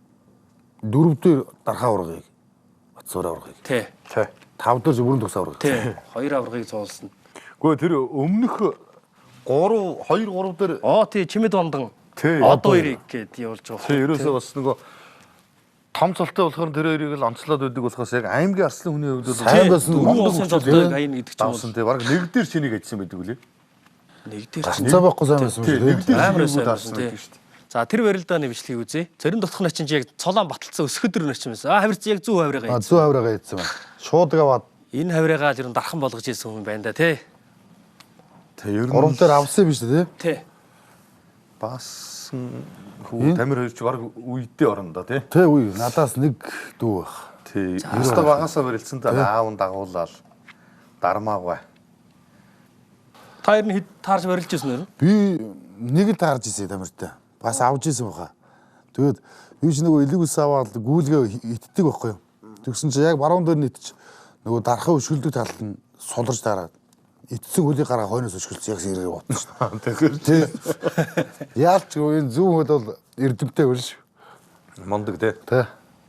4 дээр дархаа ургыг Батсуур аврагыг. Тий. 5 дээр бүрэн төгс аврагыг. Тий. 2 аврагыг зуулсан. Гэхдээ тэр өмнөх 2 3 дээр Тий чимэд ондан. Тий. Одоо 2-ыг гээд явуулж байгаа. Тий ерөөсөө бас нөгөө том цолтой болохоор тэр хоёрыг л онцлоод байдаг болохоос яг аймгийн Арслан хүний хувьд бол сайн байсан Монгол улсын цолтой аян гэдэг чинь давсан тий баг нэг дээр чинийг ажилласан байдаг үлээ. нэг дээр Ганцаа байхгүй сайн байсан Тий нэг дээр амар чинийг сайн давсан тий. байдаг шүү дээ. За тэр барилдааны бичлэгийг үзье. Зарим дотхны чинь яг цолоон баталсан өсгөдөр начин байсан. Хавирц яг зүү хавиргаа. Зүү хаврага ийдсэн байна. Шууд аваад Энэ хавиргаа л ер нь дархан болгож ирсэн хүн байна да тий. Тий ер нь 3 дээр авсан юм шүү дээ. Тий. бас хүү Тамир хоёр ч баг үйдээ орно да тий. Тэ үе надаас нэг дүү байх. Тий. Өстө багасаа барилсан да аав нь дагуулаад дармаагүй. Та ер нь хэд таарч барилж ирсэн нэр? Би нэг л таарж ирсэн Тамиртай. Бас авж ирсэн баха. Тэгээд би ч нөгөө элэг ус аваад гүйлгээ итдэг байхгүй юу. Тэгсэн чи яг баруун дээр нийтч нөгөө дарахаа өшгөлдөг талд нь суларж дараад эцсийн хөлийг гараа хойноос өшгөлцсөн яг сэргээ бодсон шүү дээ. Тэгэхээр тий. Яалч энэ зүүн хөл бол эрдэмтэй хөл шүү. Мондөг тий. Тий.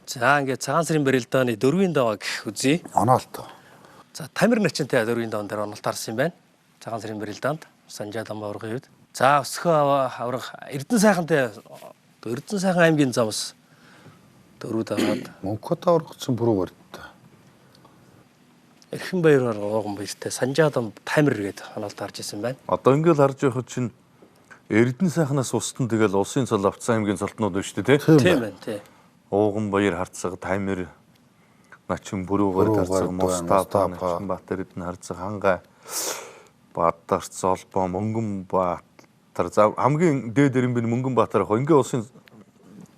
За ингээд цагаан сарын барилдааны 4-ийн даваа гэх үзье. Оноолт. За Тамир начинтай 4-ийн даван дээр онолт харсан юм байна. Цагаан сарын барилдаанд Санжаа Дамбаа аврагын үед. За өсгөө авраг Эрдэнэ сайхантай Эрдэнэ сайхан аймгийн замс 4 даваад Монкот аврах чинь бүрүү барьдаа. Эрхэн баяраар гоогон баяртай Санжаа Тамир гээд онолт харж ирсэн байна. Одоо ингээл харж явахад чинь Эрдэнэ сайхнаас устан тэгэл улсын цол авцсан аймгийн цолтнууд байна шүү дээ тий. Тийм байна тий. Ууган баяр харцаг Тамир начин бүрүүгээр харцаг Мустафа Начин Эрдэнэ харцаг хангай Баатар Золбоо Мөнгөн Баатар хамгийн дээд дэрэн би Мөнгөн Баатар ах ингээ улсын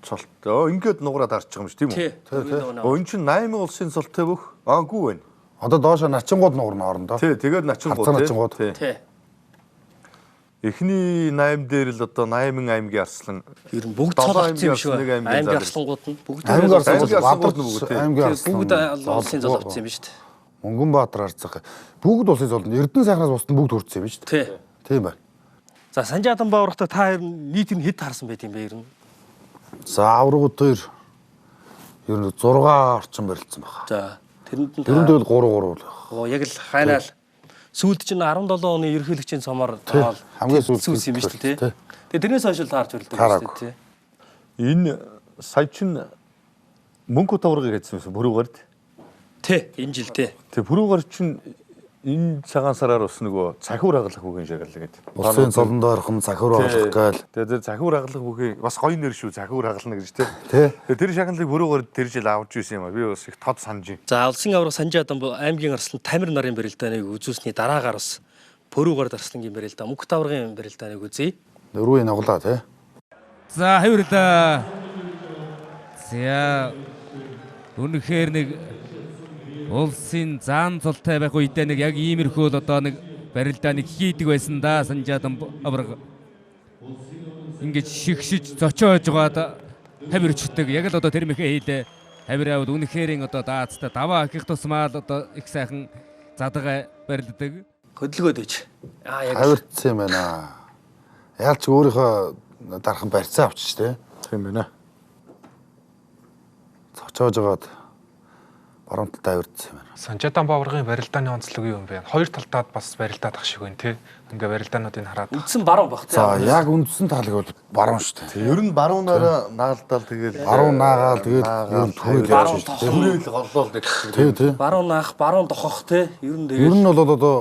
цолт ингээд нугараад харж байгаа юм шүү тийм үү? Тий. Энэ чинь 8 улсын цолтой бүх гүү байна. Одоо доошо начингууд нуурна орондоо. Тий тэгээд начингууд Тий. Эхний 8 дээр л одоо 8 аймгийн Арслан Ер нь бүгд цол авсан юм шиг байна. Аймгийн арслангууд нь бүгд Аймгийн Арслан Баатар аймгийн Арслан бүгд улсын цол авсан юм шүү дээ. Мөнгөн Баатар харцаг. Бүгд улсын цолд Эрдэнэ сайхнаас бусд нь бүгд хүрсэн юм шүү дээ. Тий. Тийм байна. За Санжаа Дамбаа аврагтаа та ер нь нийт нь хэд харсан байт юм бэ ер нь? За аврагууд хоёр ер нь 6 орчим барилдсан байна. За тэрэнд нь Тэрэн дээр 3 байх. яг л хайнаал сүүлд чинь 17 оны ерөнхийлөгчийн цомоор Хамгийн сүүлд сүүлс юм шүү дээ тий. Тэгээ тэрнээс хойш л таарч барилдаг Таараагүй. шүү дээ тий. энэ сая чин Мөнгөт аврагыг хийсэн юм бүрүүгээр Тий энэ жил тий. тэг бүрүүгээр чин энэ цагаан сараар бас нөгөө цахиур хагалах бүгийн шагалла гэдэг. Улсын цолонд орхон захиур хагалах гээл. Тэгээд цахиур хагалах бүгийн бас гоё нэр шүү цахиур хагална гэж тий. Тий. Тэгээд тэр шагаллыг бүрүүгээр тэр жил авч ирсэн юм а. Би бас их тод санаж байна. За улсын авраг Санжаа Дамбаа аймгийн Арслан Тамир нарын барилдааныг үзүүлсний дараагаар бас Пөрүүгээр Арслангийн барилдаа Мөнхөт аврагын барилдааныг үзье. Дөрвийн нуглаа тий. За хайрлаа. За үнэхээр нэг улсын заан цолтой байх үедээ нэг яг иймэрхүү л одоо нэг барилдааныг хийдэг байсан да Санжаа Дамбаа авраг. Ингээд шигшиж зочоож байгаад хавирчдаг. Яг л одоо тэр мэхээ хийлээ. Хавираад үнэхэрийн одоо даацтай даваа их тусмаа л одоо их сайхан задгаа барилддаг. Хөдөлгөөд байж. Яг Хавирцсан юм байна. Яалч өөрийнхөө дархан барьцаа авчиж тий. Тийм байна. Цочоож байгаад баруун талд хавирцсан юм байна. Санжаа Дамбаа аврагын барилдааны онцлог юу юм бэ? Хоёр талдаад бас барилдаад ах шиг байна тий. Ингээ барилдаануудыг хараад. үндсэн баруун баг тий. За яг үндсэн талыг бол баруун шүү дээ. Ер нь баруунаараа наалдаал тэгээд Баруун наагаал тэгээд ер нь түрэл баруун явж тох. шүү дээ. түрэл голлол гэх. Тий тий. Баруун наах, баруун дохох тий. Ер нь Ер тэгээд нь бол одоо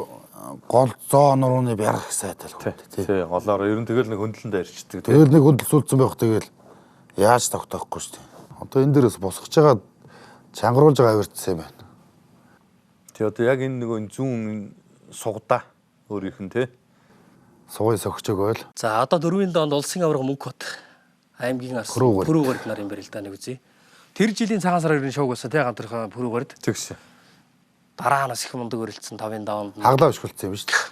гол зоон рууны бярах сайтай л тий. Тий голоор ер нь тэгэл нэг хөндлөнд арчдаг тий. Тэгэл нэг хөдөлсүүлсэн байх тэгэл яаж тогтоохгүй шүү дээ. Одоо энэ дээрээс босгож байгаа чангаруулж байгаа хавирцсан юм байна. Тий одоо яг энэ нөгөө зүүн сугдаа өөрийнх нь тий. Сугай согч өгөөл. за одоо 4-ийн донд улсын авраг Мөнхөт аймгийн Арслан Пөрүүгээр нарын барилдааныг үзье. Тэр жилийн цагаан сарын 9 шууг болсон тий ганцхан Пөрүүгээр Тэгш. дараанаас их мундаг өрөлдсөн 5-ын даванд нь. Хаглаа өшгөлцсөн юм шүү дээ.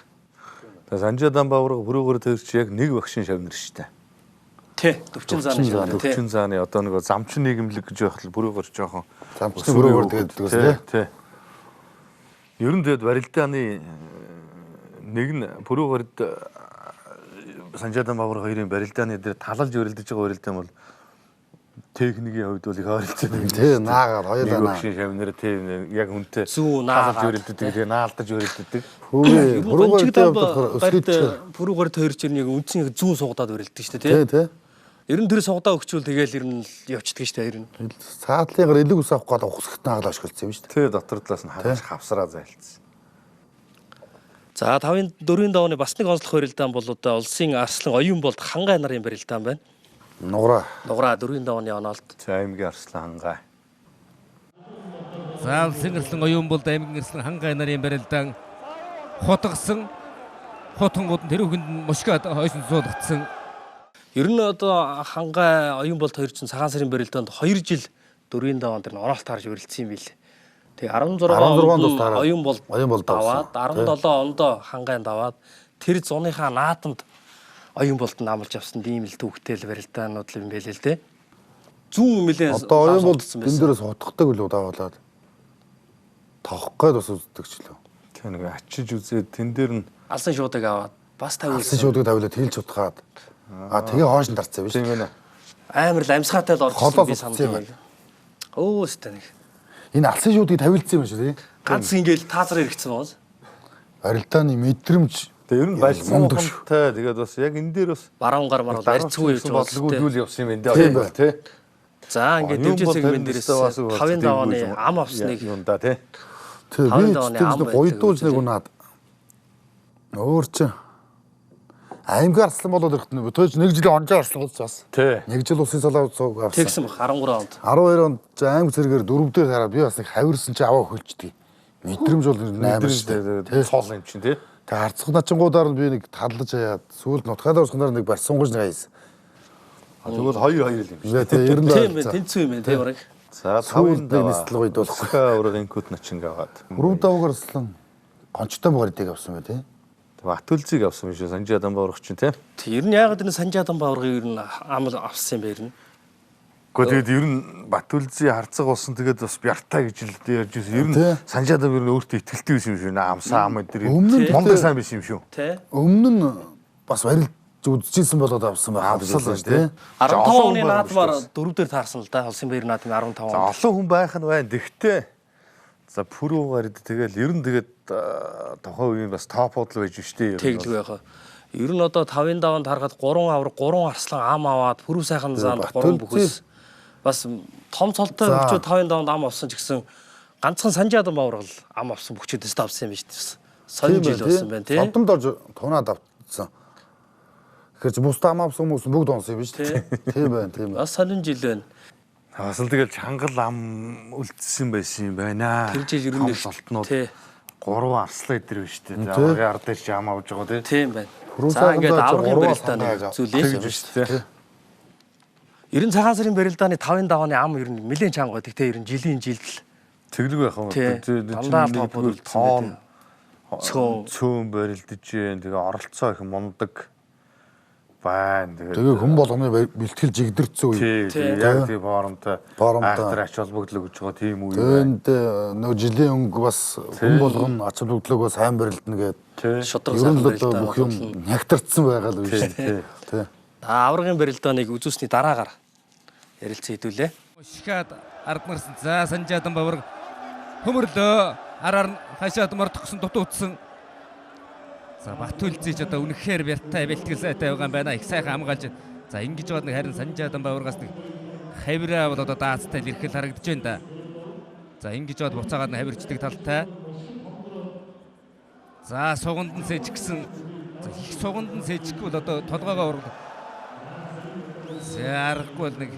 Тэгээд Санжаа Дамбаа авраг бүрүүгээр төрч яг нэг багшин шавнар штэ. Тий, төвчин зааны шиг байна тий. Төвчин зааны одоо нэг замчин нийгэмлэг гэж байх л бүрөөгөр жоохон Замчны бүрөөгөр тэгээд дгээс тий. Ер нь тэгээд барилдааны нэг нь бүрөөгөрд Санжаадан Баавар хоёрын барилдааны дээр талалж өрөлдөж байгаа барилдаан бол техникийн хувьд бол их ойролцоо нэг. тий наагаад хоёулаа наа. Нэг шавнаар тий яг үнтэй Зүү талалж наагаад өрөлдөж тэгээ наалдаж өрөлдөж. Бүрүүгээр тойрч ирнэ яг үндсийн зүүн сугадаад өрөлдөж шүү дээ тий. Тий. Ер нь тэр сугадаа өгчүүл тэгэл ер нь явчихдаг шүү дээ ер нь. Саадлыгаар элэг ус авах гээд ухсгт наагаад ашигласан юм шүү дээ. Тий дотор талаас нь хавсараа зайлцсан. За 4-ийн давааны бас нэг онцлог барилдаан бол одоо улсын арслан оюун болд хангай нарын барилдаан байна. Нуграа 4-ийн давааны оноолт. За аймгийн арслан хангай. За улсын арслан оюун болд аймгийн арслан хангай нарын барилдаан хотгосон хотонгууд нь тэрүүхэнд мушгаад хойсон суулгацсан. Ер нь одоо хангай оюун болд 2 чинь цагаан сарын барилдаанд 2 жил 4-ийн даваан дээр оноолт харж өрөлдсөн юм билээ. Тэгээ 16 онд оюун болд даваад 17 онд хангайн даваад тэр зуныхаа наадамд оюун болд нь амлж авсан ийм л төвхтэй л барилдаанууд л юм байлээ л дээ. Зүүн мөлөө одоо оюун болд энэ дээрээс хотгодог үлээ даваалаад товх гээд бас үздэг ч лөө. Тэг нэг ачиж үзээд тэн дээр нь алсан шуудаг аваад бас тавиулсан. Алсан шуудыг тавиулаад хэлж утгаад тэгээ хоош нь дарцсан биш. тийм ээ. Амар л амьсгаатай л орчихсон би санал байна. Өөстэй нэг. Энэ алсан шуудыг тавиулсан юм шүү дээ. Ганц ингээл таазар хэрэгцсэн боос. Барилдааны мэдрэмж Тэг ер нь балсан ухамтай тэгээд бас яг энэ дээр бас баруун гар марууд барьцгүй явж бодлого байгаа. юу явсан юм энэ тий. За ингээд дэмжээ сегмент дээрээс 5-ын давааны ам авсныг юм да тий. тэг би ч гоёдуулж нэг унаад өөр чи аймгийн арслан болоод ирэхэд нь төөж нэг жилийн онжоо арслан болж бас. Тий. Нэг жил улсын салаа цуг авсан. тэгсэн баг 13 онд. 12 онд аймаг зэрэгээр 4 дээр хараад би бас нэг хавирсан чи аваа хөлчдөг. Мэдрэмж бол амар шүү дээ. Цоол юм чинь тий. Тэг харцах начингуудаар нь би нэг талдаж хаяад сүүлд нутгаад орсоноор нэг барьсангуйж нэг хайсан. Тэгвэл 2-2 л юм шүү. Тэг ер нь Тийм ээ тэнцүү юм байна тийм баг. За сүүлд 5-ын нэг нислэг үед болохгүй. ураг инкут начинг аваад. 4 давгаар арслан гончтой богордыг авсан бай тээ. Батүлзийг авсан биш үү? Санжаадан Бааварх чинь тий. Тэр нь яагаад энэ Санжаадан Бааваргыг ер нь ам авсан юм бэ ер нь? Гэхдээ тэгээд ер нь Батүлзийн харцаг болсон тэгээд бас бяртаа гэж л ярьж байсан. Ер нь Санжаадан ер нь өөртөө ихтэлтэй байсан юм шүү. Амсаа ам дээр. Монгол сайн биш юм шүү. Тий. Өмнө нь бас барилж үзчихсэн болоод авсан байх Авсан л тий. 15 оны наадмаар 4 дээр таарсан л да. Улсын баяр наадмын 15 За он. олон хүн байх нь байна. Тэгтээ за пүрүүгээр тэгэл ер нь тэгээд тухайн үеийн бас топ бодол байж штэ. Тэглэг байхаа. Ер нь одоо 5-ын даванд харахад 3 авраг 3 арслан ам аваад пүрүү сайхан заанд 3 бүхээс бас том цолтой хөвчөө 5-ын даванд ам авсан ч гэсэн ганцхан Санжаадан Баавар л ам авсан бүхчүүдээс тавсан юм шүү дээ. Сонин жил болсон байна тий. Содомд орж тунаад авцсан. Тэгэхээр чи бусдаа ам авсан хүмүүс бүгд онсон юм биш үү? Тийм байна, тийм байна. Бас сонин жил байна. Бас л тэгэл чангал ам үлдсэн байсан юм байна. Тэр жил ер нь солтнууд тий. 3 арслаа дээр биш үү? За аврагын ард дээр ч ам авж байгаа тий. Тийм байна. За ингээд аврагын барилдааны зүйлээ биш тий. Ер нь цагаан сарын барилдааны 5-ын давааны ам ер нь нэлээд чанга байдаг тий. Ер нь жилийн жилдэл Тэглэг байх юм. Дандаа топ үлдсэн цөөн барилдаж जैन. Тэгээ оролцоо их мундаг байна. Тэгээ хүн болгоны бэлтгэл жигдэрсэн үе. Тэгээ яг тийм форумтай айхтар ач холбогдлоо гэж байгаа тийм үе. Тэнд нөгөө жилийн өнгө бас хүн болгоно ач холбогдлогоо сайн барилдана гэдэг. шудраг Ер нь сайн л барилдаа бүх юм нягтардсан байгаа л үе шүү дээ. Тий. Аврагын барилдааныг үзүүлсний дараагаар ярилцсан хэдүүлээ. Шихад ард нарсан. За Санжаадан Баавар хөмөрлөө араар нь хашаад мордохсон дутуудсан. За Батүлзийч одоо үнэхээр бяртай бэлтгэл сайтай байгаа юм байна. Их сайхан хамгаалж. За ингэж бод нэг харин Санжаадан Бааваргаас нэг хавираа бол одоо даацтай л ирэхэл харагдаж байна да. За ингэж бод буцаагаад нь хавирчдаг талтай. За суганд нь сэжгсэн. За их суганд нь сэжихгүй бол одоо толгоогоо ураг. За аргагүй бол нэг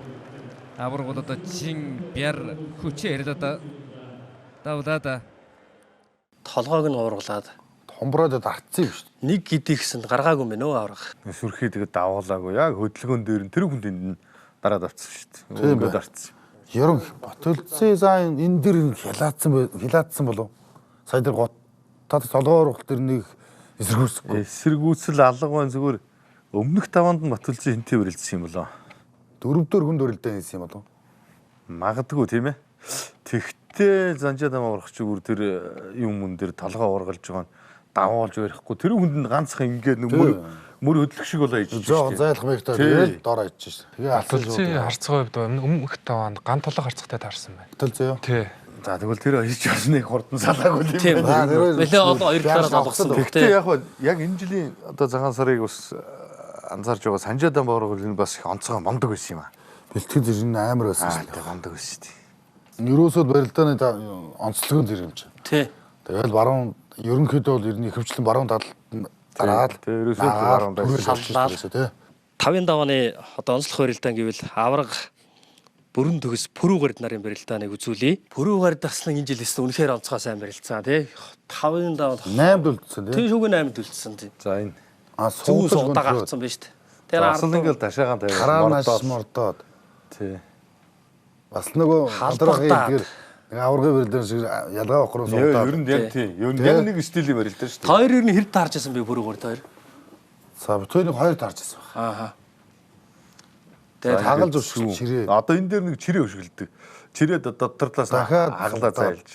авраг бол одоо чин бяр хүчээр л одоо давлаа. Толгойг нь уургалаад Хомброод дартсан юм шүү дээ. нэг гидийгсэнд гаргаагүй мэн өө авраг. Сүрхий тэгээд давуулаагүй. Яг хөдөлгөөн дээр нь тэр хүнд энд дараад авцсан шүү дээ. Өнгөө дарцсан. Ерөн Батүлзээ заа энэ дэр хилаацсан болов. Сая дээр готад толгоор ухал тэр нэг эсэргүүцсэн. Эсэргүүцэл алга байна зүгээр Өмнөх даваанд нь Батүлзийн хинтээ үрэлцсэн юм болоо. 4-4 хүнд өрөлдөө хийсэн юм болов. Магадгүй тийм ээ. Тэгтээ Занжаадам аврагч зүгээр тэр юм мөн дээр толгой ургалж байгаа нь давуулж барихгүй. Тэр хүнд нь ганцхан ингээд нэг мөр хөдлөх шиг болоо хийж Жоо зайлах мэгтэй тэгэл дор ажиж шээ. Тэгээ Батүлзийн харцгаа хувьд өмнөх таваанд ган толго харцгатай таарсан байна. Батүлзээ юу? Тий. За тэгвэл тэр хийж болсныг хурдан салаагүй Тийм. юм байна. Нэлээд олон хоёр талаас алгасан. Тэгтээ яг энэ жилийн одоо цагаан сарыг бас анзаарж байгаа Санжаадан бооргол энэ бас их онцгой мондог байсан юм аа. Бэлтгэл зэрэг амар байсан шүү дээ. Мондог байсан тийм. Ерөөсөө барилдааны онцлогын зэрэг юм чи. Тий. Тэгэл баруун ерөнхийдөө бол ерний хөвчлэн баруун талд дараад ерөөсөө баруун байсан тий. 5-ын давааны одоо онцлог барилдаан гэвэл авраг бүрэн төгс пүрүү гард нарын барилдааныг үзүүлье. Пүрүү гард таслан энэ жил өстө үнэхээр онцгой сайн барилцсан тий. 5-ын даваанд 8-д үлдсэн тий. тийм шүүгийн 8-д үлдсэн тий. За энэ Зүүн суудаг авцсан байна шүү дээ. Тэр асал ингээл ташаагаан тавиад хараанаас мордоод тий. бас нөгөө халдрахын эдгээр нэг аврагын барилдаан шиг ялгаа охроо суудаад. Ер нь яг тийм. Ер нь яг нэг стилийн барилдаа шүү дээ. хоёр ер нь хэд таарч байсан бэ пүрүү гард хоёр? За битүүнийг хоёр таарч байсан байна. Ааха. Тэгээд хагалж өшгөл чирээ. Одоо энэ дээр нэг чирээ өшгөлдөг. Чирээд одоо доторлоос Дахиад аглаа зайлж.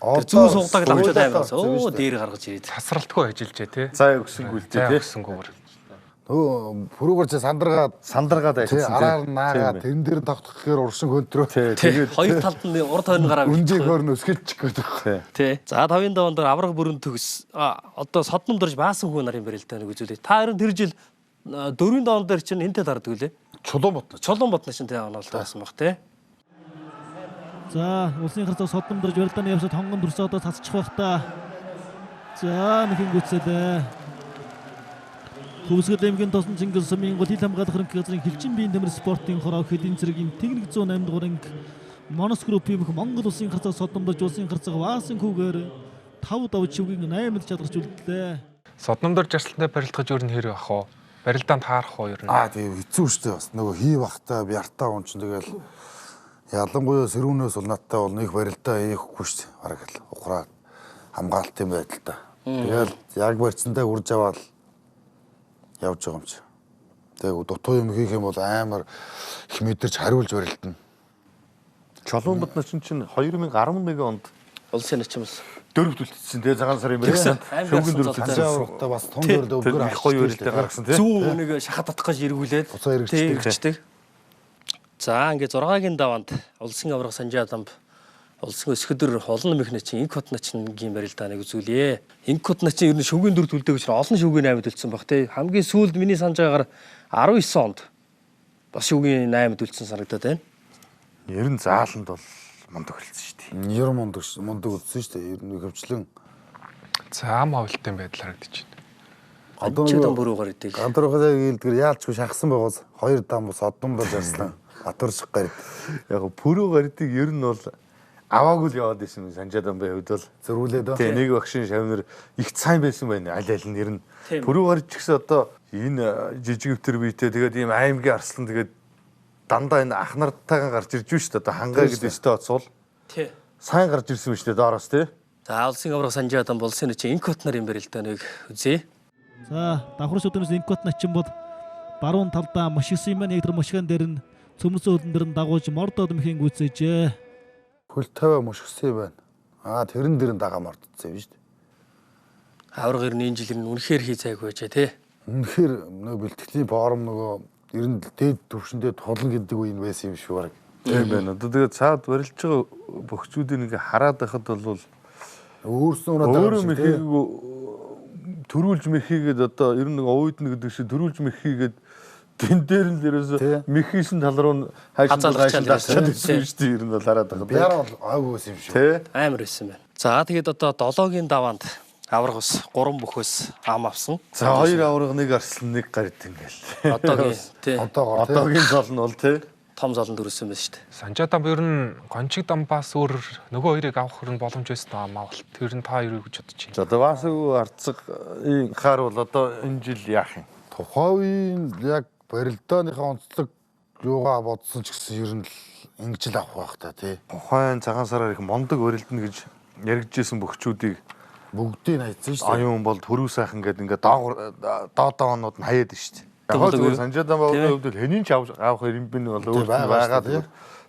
Тэр зүүн суудаг давчаад аймаас оо дээр гаргаж ирээд. Тасралтгүй ажиллажээ тий. За өгсөнгүү л тий. Өгсөнгүүгээр. Нөгөө пүрүүгэр чи сандаргаад ажилласан тий. араар наагаад тэрэн дээр тогтох гэхээр уршин хөнтрөө. Тэгээд хоёр талд нь урд хойно гараа Үнжийг хөрн өсгөлчих гэдэг. тий. За 5-ын даваанд авраг бүрэн төгс одоо содном дорж баасан хүн нарын барилдааныг үзүүлээ. Та харин тэр жил 4-ийн даваан дээр чинь хинтээ дардаг үлээ. Чулуун ботно. Чулуун ботно чинь тий оноолт байсан баг тий. За улсын харцаа содном дорж барилдааны явсад хонгон төрсө одоо тасчих байх та. За нэхэн гүцэлээ. Төвсгөл аймгийн тосон Чингис сумын гол хил хамгаалах хөрөнгө газрын хилчин биеийн тэмэр спортын хороо хэдийн зэргийн техник 108 дугаар анги Монос группийн Монгол улсын харцаа содном дорж улсын харцаа ваасан хүүгээр 5 давж шүгийн 8-д чадгарч үлдлээ. Содном дор жарсалтай барилдах юу нэр ах уу? Барилдаанд таарах уу ер нь? Тийм хэцүү шүү дээ бас. Нөгөө хий бахтай бяртаа он ч тэгэл ялангуяа сэрүүнээс бол надтай бол нэг барилдаа хийхгүй шүү дээ. Бараг л ухраад хамгаалтын байдалтай. Тэгэл яг барьцсандаа үрж аваад явж байгаа юм чи. Тэгээ дутуу юм хийх юм бол амар их мэдэрч хариулж барилдана. Чулуун ботно чинь 2011 онд Улсын начимс дөрөвд үлдсэн тэгээ цагаан сарын мөрөө шүүгэн дөрөвд Санжааврагтай бас том дөрөв өвгөр их гоё барилдаа гаргасан тий. зүүн нэг шахаад татах гэж эргүүлээд Уцаа эргэждэг. За ингээд 6-гийн даваанд улсын авраг Санжаадамб улсын өсгөдөр олон механикчин инкот начингийн барилдааныг үзүүлье. Инкот начин ер нь шүүгийн дөрөвд үлдээх учраас олон шүүгийн 8-д үлдсэн баг тий. Хамгийн сүүлд миний санаж байгаагаар 19 онд бас шүүгийн 8-д үлдсэн санагдаад байна. Ер нь зааланд бол мундаг хэлсэн шүү дээ. Ер мундаг үлдсэн шүү дээ. Ер нь хөвчлэн За ам хавлтын байдал харагдаж байна. одоо Чөтөн бүрүүгээр идэг. гандрахаа гэлдгэр яалчгүй шахсан байгаас хоёр дам бас одон болж арслаа. Батурших гард. Яг пүрүү гардыг ер нь бол аваагүй л яваад байсан Санжаадан бай хувьд бол Зөрүүлээд тий нэг багшийн шавнар их сайн байсан байна. Аль аль нь ер нь Тийм. пүрүү гард ч гэсэн одоо энэ жижиг өвтөр биетэй тэгээд ийм аймгийн арслан тэгээд дандаа энэ ах нартайгаа гарч ирж шүү дээ. Одоо хангаа гэдэг өстой оцвол Тий. сайн гарч ирсэн шүү дээ доороос тий. За улсын авраг Санжаадан улсын начин инкот нарын барилдааныг үзье. За давхар шүдэнээс инкот начин бол баруун талдаа машигсан юм байна. Яг тэр машиган дээр нь цөмөрсөн хөлн дээр нь дагуулж мордоод мөхийн гүйцээжээ. хөл тавиа мушгсан юм байна. Тэрэн дээр нь дагаа мордсон юм шүү дээ. Авраг ер нь энэ жил нь үнэхээр хий цайг байжээ тий. Үнэхээр нөгөө бэлтгэлийн форум нөгөө ер нь дээд төвшөндөө тулан гэдэг үе байсан юм шүү баг. Тийм байна. Одоо тэгээд цаад барилж байгаа бөхчүүдийг ингээ хараад байхад бол Өөрснөө өөрөө мэхийг төрүүлж мэхийгээд одоо ер нь нэг овойдно гэдэг шиг төрүүлж мэхийгээд тэн дээр л ерөөсө мэхийсэн тал руу Хазаалгачаад хашаад ирсэн шүү дээ. Ер нь бол хараад байгаа. Бяар бол айгүй байсан юм шүү. Тэ. Амар байсан байна. За тэгээд одоо 7-гийн даваанд авраг ус 3 бүхөөс ам авсан. За хоёр авраг нэг арслан нэг гард ингээл. Одоогийн тий. Одоогийн зол нь бол тий. Том золонд өрсөн байсан шүү дээ. Санжаадамб ер нь гончиг дамбаас өөр нөгөө хоёрыг авах хөрн боломж байсан аа авалт. Тэр нь та хоёрыг гэж бодож байна. За одоо Васаг арцгийн хаар бол одоо энэ жил яах юм? Тухайн яг барилдааныхаа онцлог юугаа бодсон ч гэсэн ер нь ингэж л авах байх та тий. Тухайн цагаан сараар их мондог өрөлдөнө гэж яригджсэн бөхчүүдийг Бүгдийг хайцсан шүү дээ. аюун бол төрүү сайхан гэдэг ингээ доодоонууд нь хаяад шүү дээ. Яг л Санжаадан бааны хувьд хэнийн ч авах юм бин бол өөр байгаа.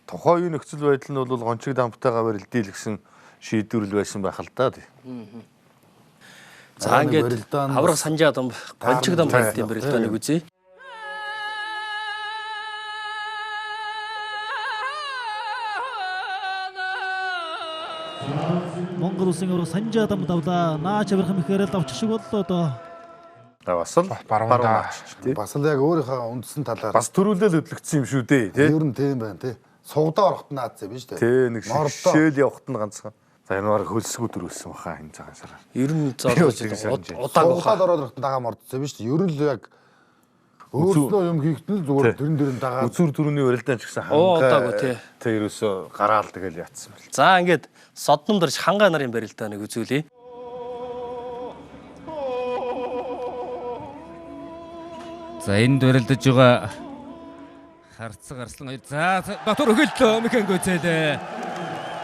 Тухайн үеийн нөхцөл байдал нь бол гончиг дамптайгаа барилдээ л гэсэн шийдвэрлэл байсан байх л да. За ингээд аврах Санжаадан гончиг дам барилдын барилдааныг үзье. Монгол улсын аврах Санжаадан давлаа наач аврах мэхээрэл давчих шиг боллоо доо. Бас л баруун тий. Бас л яг өөрийнхөө үндсэн талаар бас төрүүлэл хөдлөгдсөн юм шүү дээ тий. Ер нь тийм байна тий. Сугдаа орохт наадсан биш үү? Тий нэг шишээл явахт нь ганцхан. За энэ баг хөлсгүү төрүүлсэн баха энэ цагаан сараар. Ер нь зоолгож удааг Сугдаад ороод орохт дагаа мордсон биш үү? Ер нь л яг өөрснөө юм хийхдээ зүгээр тэрэн дагаа үзүр төрөний барилдаан ч гэсэн удаагүй тий. Тэ ерөөсө гараал тэгэл яатсан байл. За ингээд Содном дарж хангаа нарын барилдааныг үзүүлье. За энд барилдаж байгаа харцаг арслан хоёр. За дотор хөлтлөө механго зээлээ.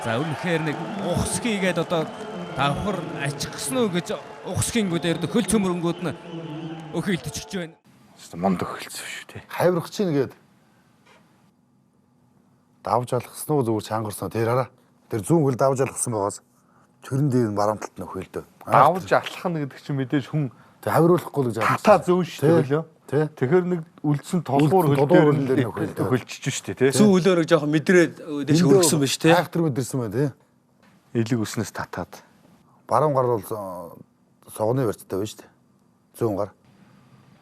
За үнэхээр нэг ухсгийгээд одоо давхар ачигсан уу гэж ухсгийгүүд ердөө хөл цөмрөнгүүд нь өхөөлдөж байна. Монд өхөлцсөн шүү дээ. хайврах чинь гээд давж алгасан уу зүгээр чангарсан тэр хараа. Тэр зүүн хөл давж алгасан байгаас төрөн дээр нь барамталт нь өхөөлдөө. Давж алхах нь гэдэг чинь мэдээж хүн Тэг хавируулахгүй л гэж хата зүүн шүү дээ. Тэгэхээр нэг үлдсэн толгуур хөл дээр өхөлчж шүү дээ тий. Зүүн хөлөөрөө жоохон мэдрээд дэш хөргсөн биш тий. Айхтар мэдэрсэн байна тий. Элэг үснээс татаад. Баруун гар бол согны барьцтай байна шүү дээ. Зүүн гар.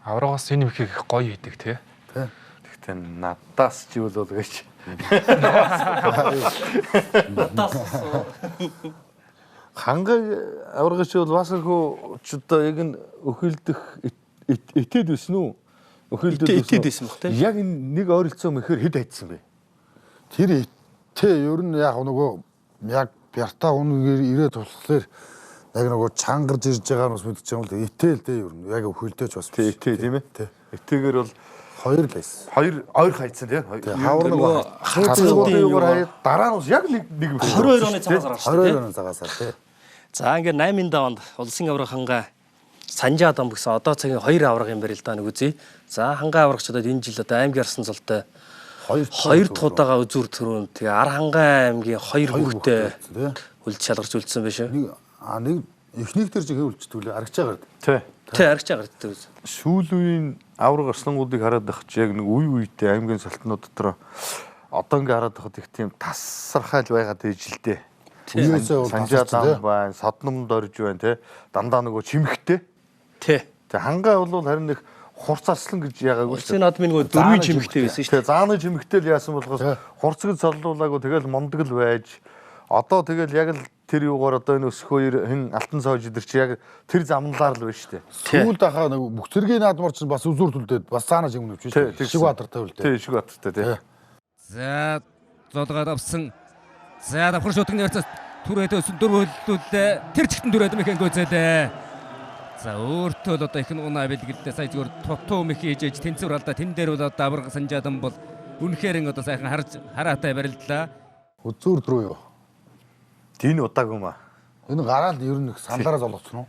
Аврагаас энэ мөхийг гоё хийдэг тий. Гэхдээ надаас ч юу л гэж. Надаас хангай аврагч бол бас хөө ч одоо яг нь өхөлдөх итэд байсан уу? Итэд байсан баг тий. Яг энэ нэг ойролцоо мэхээр хэд хайцсан бэ? Тэр итэ ер нь яг нөгөө яг бяртаа үнээр ирээд туслахлаар яг нөгөө чангарж ирж байгаа нь бас мэдчихэм л итэл дээ ер нь яг өхөлдөөч бас итэ тийм ээ. Итэгээр бол хоёр л байсан. Хоёр хайцсан тийм. Хавар нөгөө хацуудын дараа нь яг нэг 22 оны цагаас гарч 22 оны цагаас тий. За ингээд 8-нд онд улсын аврах хангаа Санжаадан гэсэн одоо цагийн 2 аврагын барилдааныг үзье. За хангаа аврагчдад энэ жил одоо аймгийн арсан золтой 2 дахь удаага үзүр төрөнд тэгээ ар хангаа аймгийн 2 хүүхдээ үлд шалгарч үлдсэн байшаа. Нэг эхнийх дээр жигээ үлдчихдэг лээ аргачаа гард. Тий аргачаа гарддаг. Сүүл үеийн авраг арслангуудыг хараад байх чи яг нэг үе үедээ аймгийн салтнууд дотор одоо ингээ хараад байхад их тийм тасархайл байгаад ээж л дээ. Санжаадан байна, Содном дорж байна те. Дандаа нөгөө чимхтэй. Тий. Тэг хангаа бол харин нэг хурц арслан гэж яагаагүй Улсын шүү. наадмын нөгөө дөрвийн чимхтэй байсан шүү. Тэг зааны чимхтэй л яасан болохоос хурцыг заллуулаагүй тэгэл мондөг л байж одоо тэгэл яг л тэр юугаар одоо энэ өсөх хоёр хэн алтан цоож идэр чи яг тэр замналаар л байна шүү дээ. Сүүлд ахаа нэг бүх цэргийн наадмар чинь бас үзүүр төлдөөд бас цаанаа юм нүвч шүү. Шиг баатартай үлдээ. Тий, шиг баатартай тий. За зодгаад авсан. За давхар шуудганы харцаас түрээд өсөн дөрөв хөллүүлээ. Тэр чигтэн түрээд механго зээлээ. За өөртөө л одоо их нунаа бэлгэлдээ сая зүгээр тутуу мэх хийж тэнцвэр алдаа тэн дээр бол одоо аврах Санжаадан бол үнэхээр одоо сайхан хараатай барилдлаа. Үзүүр рүү юу? Тийм удааг юм аа. Энэ гараал ер нь сандараа золгоцсон уу?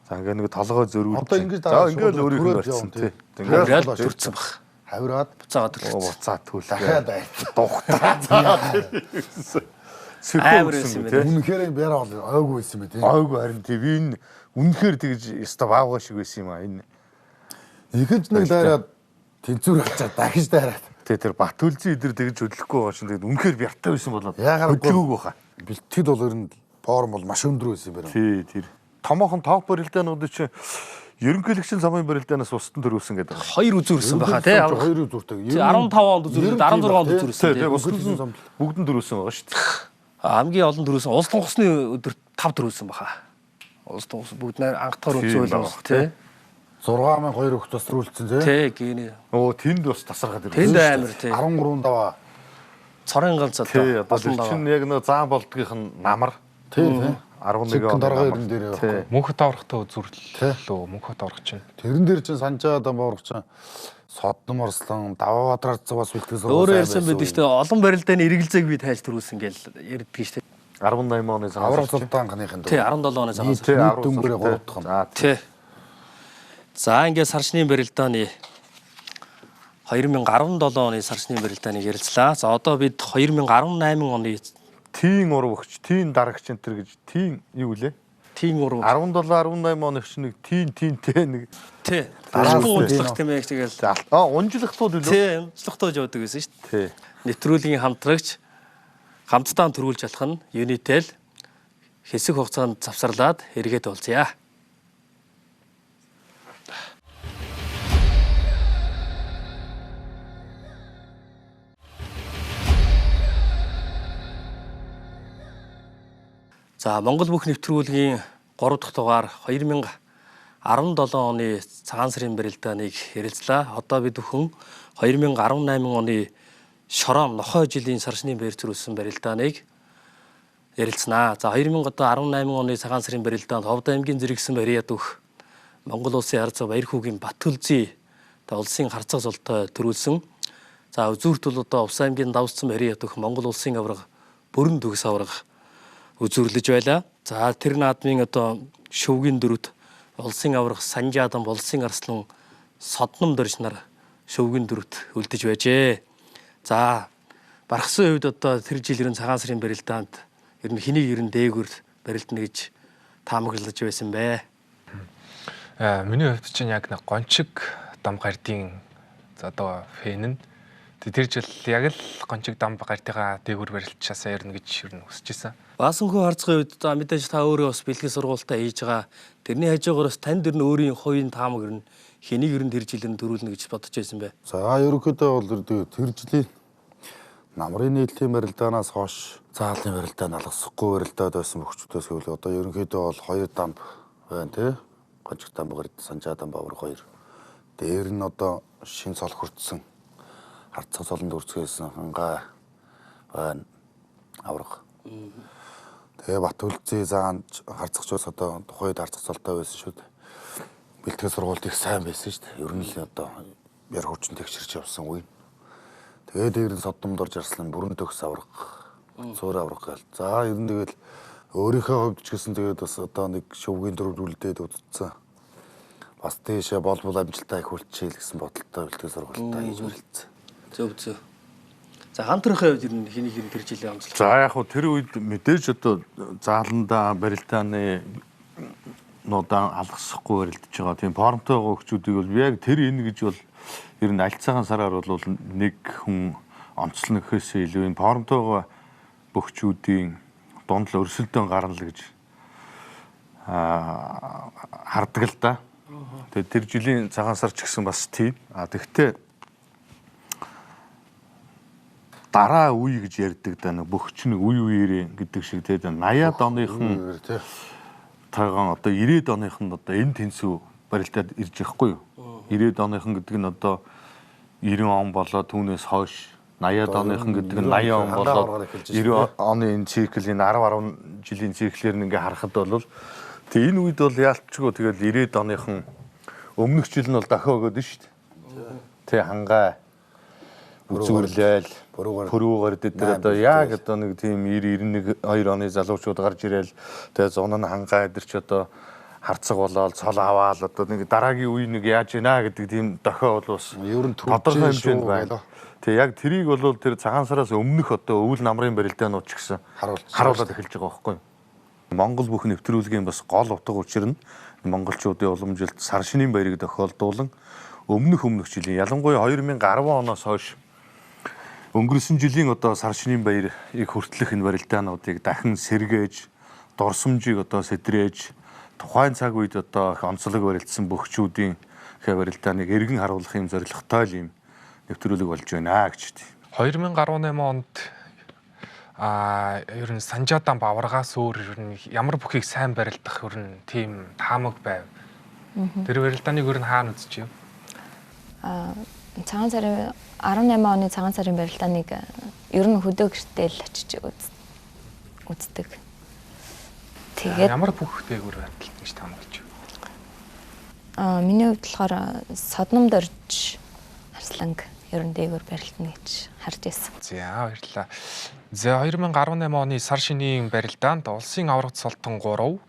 За ингээ нэг толгой зөрүүл. Одоо ингэж за ингээл өөрийнхөө барьсан тий. Ингээл төрцөн баг. Хавираад буцаагаад төрсөн. Буцаад түлээ. Дахиад байр. Дуухтаа. Амар байсан юм байна. Үнэхээр энэ бяраа бол ойгүй байсан юм тий. Ойгүй харин тий. Би энэ үнэхээр тэгж яста ваавга шиг байсан юм аа энэ. Ихэвч нэг дайраад тэнцвэр авчаад дахиж дайраад. Тий тэр Батүлзэн идэр тэгж хөдлөхгүй байгаа чинь тэгээд үнэхээр бяртай байсан болоод хөдлөөгүй баха. Бэлтгэд бол ер нь форм бол маш өндөр байсан юм байна. Тий тэр. Томоохон топ барилдаанууд чинь ерөнхийлөгчийн замын барилдаанаас устан төрүүлсэн гэдэг. 2 үзүүрсэн баха тий. 2 үзүүртэй. 15 онд үзүүрсэн, 16 онд үзүүрсэн тий. Бүгд нь төрүүлсэн байгаа шүү дээ. Хамгийн олон төрүүлсэн улс тунгасны өдөр 5 төрүүлсэн баха. Улс тунгас бүгд ангатгаар үзүүлсэн тий. 62 өгч бас төрүүлсэн тий. Тий гинэ. Оо тэнд бас тасаргаад ирсэн. Тэнд амар тий. 13 даваа. Цорын ганц одоо. Тий одоо чинь яг нэг заан болдгийнх нь намар. Тий тий. 11 он дарга ирэн дээр явах. Мөнхөд аврахтаа үзүрлөө мөнхөд аврах чинь. Тэрэн дээр чинь Санжаадан аврах чинь Содном Арслан даваа бадраарцаа бас үлтгэс өөрөө ярьсан байдаг шүү дээ. Олон барилдааны эргэлзээг би тайлж төрүүлсэн гэж ярьдгийг шүү дээ. 18 оны цагаас. Аврах Султанханыхын тий 17 оны цагаас. Тий 10 дөнгөрөө 3 дахь. Тий. За ингээд сарчны барилдааны 2017 оны сар шний барилдааныг ярилцлаа. За одоо бид 2018 оны Тийн урвагч, тийн дарагч энэ төр гэж тийн юу лээ? тийн урвагч 17 18 оны ч нэг тийнтэй нэг тий албан унжлах тийм ээ тэгэл унжлах тул үлээ. тий унжлагтойж явдаг гэсэн шүү дээ. Тий. Нэвтрүүлгийн хамтрагч хамтдаа төрүүлж алах нь Unitel хэсэг хугацаанд завсарлаад эргээд уулзъя. За Монгол бүх нэвтрүүлгийн 3 дахь дугаар 2017 оны цагаан сарын барилдааныг ярилцлаа. Одоо бид бүхэн 2018 оны Шорон нохой жилийн сар шний байр төрүүлсэн барилдааныг ярилцсанаа. За 2018 оны цагаан сарын барилдаанд Ховд аймгийн зэрэгсэн бариад өгөх Монгол улсын харцаг баяр хүүгийн Батөлзий улсын харцаг золтой төрүүлсэн. За үзүүрт бол одоо Увс аймгийн давсцсан бариад өгөх Монгол улсын аварга Бүрэн төгс аварга үзүүрлэж байлаа. За тэр наадмын одоо шөвгийн дөрөвт улсын аврах Санжаадан улсын арслан Содном дөрж нар шөвгийн дөрөвт үлдэж байжээ. За бархсан үед одоо тэр жил ерөн цагаан сарын барилдаанд ер нь хэнийг ерөн дээгүр барилдана гэж таамаглаж байсан бэ. Миний хувьд чинь яг нэг гончиг дам гардийн одоо фэн нь тэр жил яг л гончиг дам гардыгаа дээгүр барилтчаасаа ярина гэж ер нь хүсэж исэн. Баасанхүү харцгын үед за мэдээж та өөрөө бас бэлгийн сургуультай хийж байгаа. Тэрний хажуугаар бас танд ер нь өөрийн хувийн таамаг ер нь хэнийг ер нь тэр жилээр төрүүлнэ гэж бодож байсан бэ? За ерөнхийдөө бол тэр жилийн намрын нийтлэлийн барилдаанаас хойш заалын барилдаан алгасахгүй барилдаад байсан бөхчүүдээс гэвэл одоо ерөнхийдөө бол 2 дамб байна тий. Гончиг дамб гард Санжаадан бавар 2. Дээр нь одоо шин цол хүртсэн харцаг цолонд үрцгээсэн хангай байна аврах. Тэгээ Батөлзий заанд харцагчаас одоо тухайд харцаг цолтой байсан шүү дээ. Бэлтгэл сургуульд их сайн байсан шүү дээ. Ер нь л одоо яр хүчин тэгшэрч явсан үе. Тэгээ дээр нь Содомд орж арслан Бүрэн төгс аврах, Цуур аврах гэл. За ер нь тэгэл өөрийнхөө хувьд ч гэсэн тэгээд бас одоо нэг шөвгийн дөрөв үлдээд үзсэн. Бас тийшээ болбол амжилтаа их хүлчээл гэсэн бодолтой бэлтгэл сургуультай хийж барилцсан. Зөв. За хамтрахын үед ер нь хэнийг тэр жилийн амжилт. За яг хуу тэр үед мэдээж одоо зааланда барилдааны нуудан алгасахгүй барилдаж байгаа. Тийм формтой хөгчүүдийг бол яг тэр энэ гэж бол ер нь аль цагаан сараар бол нэг хүн онцлон гэхээсээ илүү энэ формтойгоо бөхчүүдийн дунд л өрсөлдөөн гарна л гэж хардаг л да. Тэгээд тэр жилийн цагаан сар ч гэсэн бас тийм. Тэгвэл дараа үе гэж ярьдаг да нэг бөхч нэг үе үеэрээ гэдэг шиг тэгээд 80-аад оныхон тайгаан одоо 90-ад оныхон одоо энэ тэнцүү барилдаад ирж байхгүй юу? 90-ад оныхон гэдэг нь одоо 90 он болоо түүнээс хойш 80-ад оныхон гэдэг нь 80 он болоо 90 оны энэ циклийн 10 жилийн циклээр ингээ харахад бол тэг энэ үед бол яалтчгүй тэгэл 90-ад оныхон өмнөх жил нь бол дахиад өгөөд шүү дээ. Тэг хангай үзүүлээл пөрүүгээр дээр одоо яг одоо нэг тийм 90 91 2 оны залуучууд гарч ирээл тэгээ зун нь хангай дээр ч одоо харцаг болоод цол аваал одоо нэг дараагийн үе нэг яаж гинэ гэдэг тийм дохио бол бас ер нь тодорхой хэмжээнд байна. Тэгээ яг тэрийг бол тэр цагаан сараас өмнөх одоо өвөл намрын барилдаанууд ч гэсэн харуулад эхэлж байгаа байхгүй юу? Монгол бүх нэвтрүүлгийн бас гол утга учир нь монголчуудын уламжилт сар шинийн баярыг тохиолдуулан өмнөх жилийн ялангуяа 2010 оноос хойш өнгөрсөн жилийн одоо сар шинийн баярыг хүртэлх энэ барилдаануудыг дахин сэргээж, дурсамжийг одоо сэтрээж, тухайн цаг үед одоо их онцлог барилдсан бөхчүүдийн барилдааныг эргэн харуулах юм зорилготой л юм нэвтрүүлэг болж байна гэж тийм. 2018 онд ер нь Санжаадан баваргаас өөр ер нь ямар бүхийг сайн барилдах ер нь тийм таамаг байв. Тэр барилдааныг ер нь хаана үзчихв? Цагаан сарын 18 оны цагаан сарын барилдааныг ер нь хөдөө гэртэл очиж үздэг. Тэгээд ямар бүх дээгүүр барилдалт гэж таамаглаж байна? байна? Миний хувьд болохоор Содомд орж арсланг ер нь дээгүүр барилдана гэж харж байсан. За баярлалаа. За 2018 оны сар шинийн барилдаанд улсын аврагт Султан 3,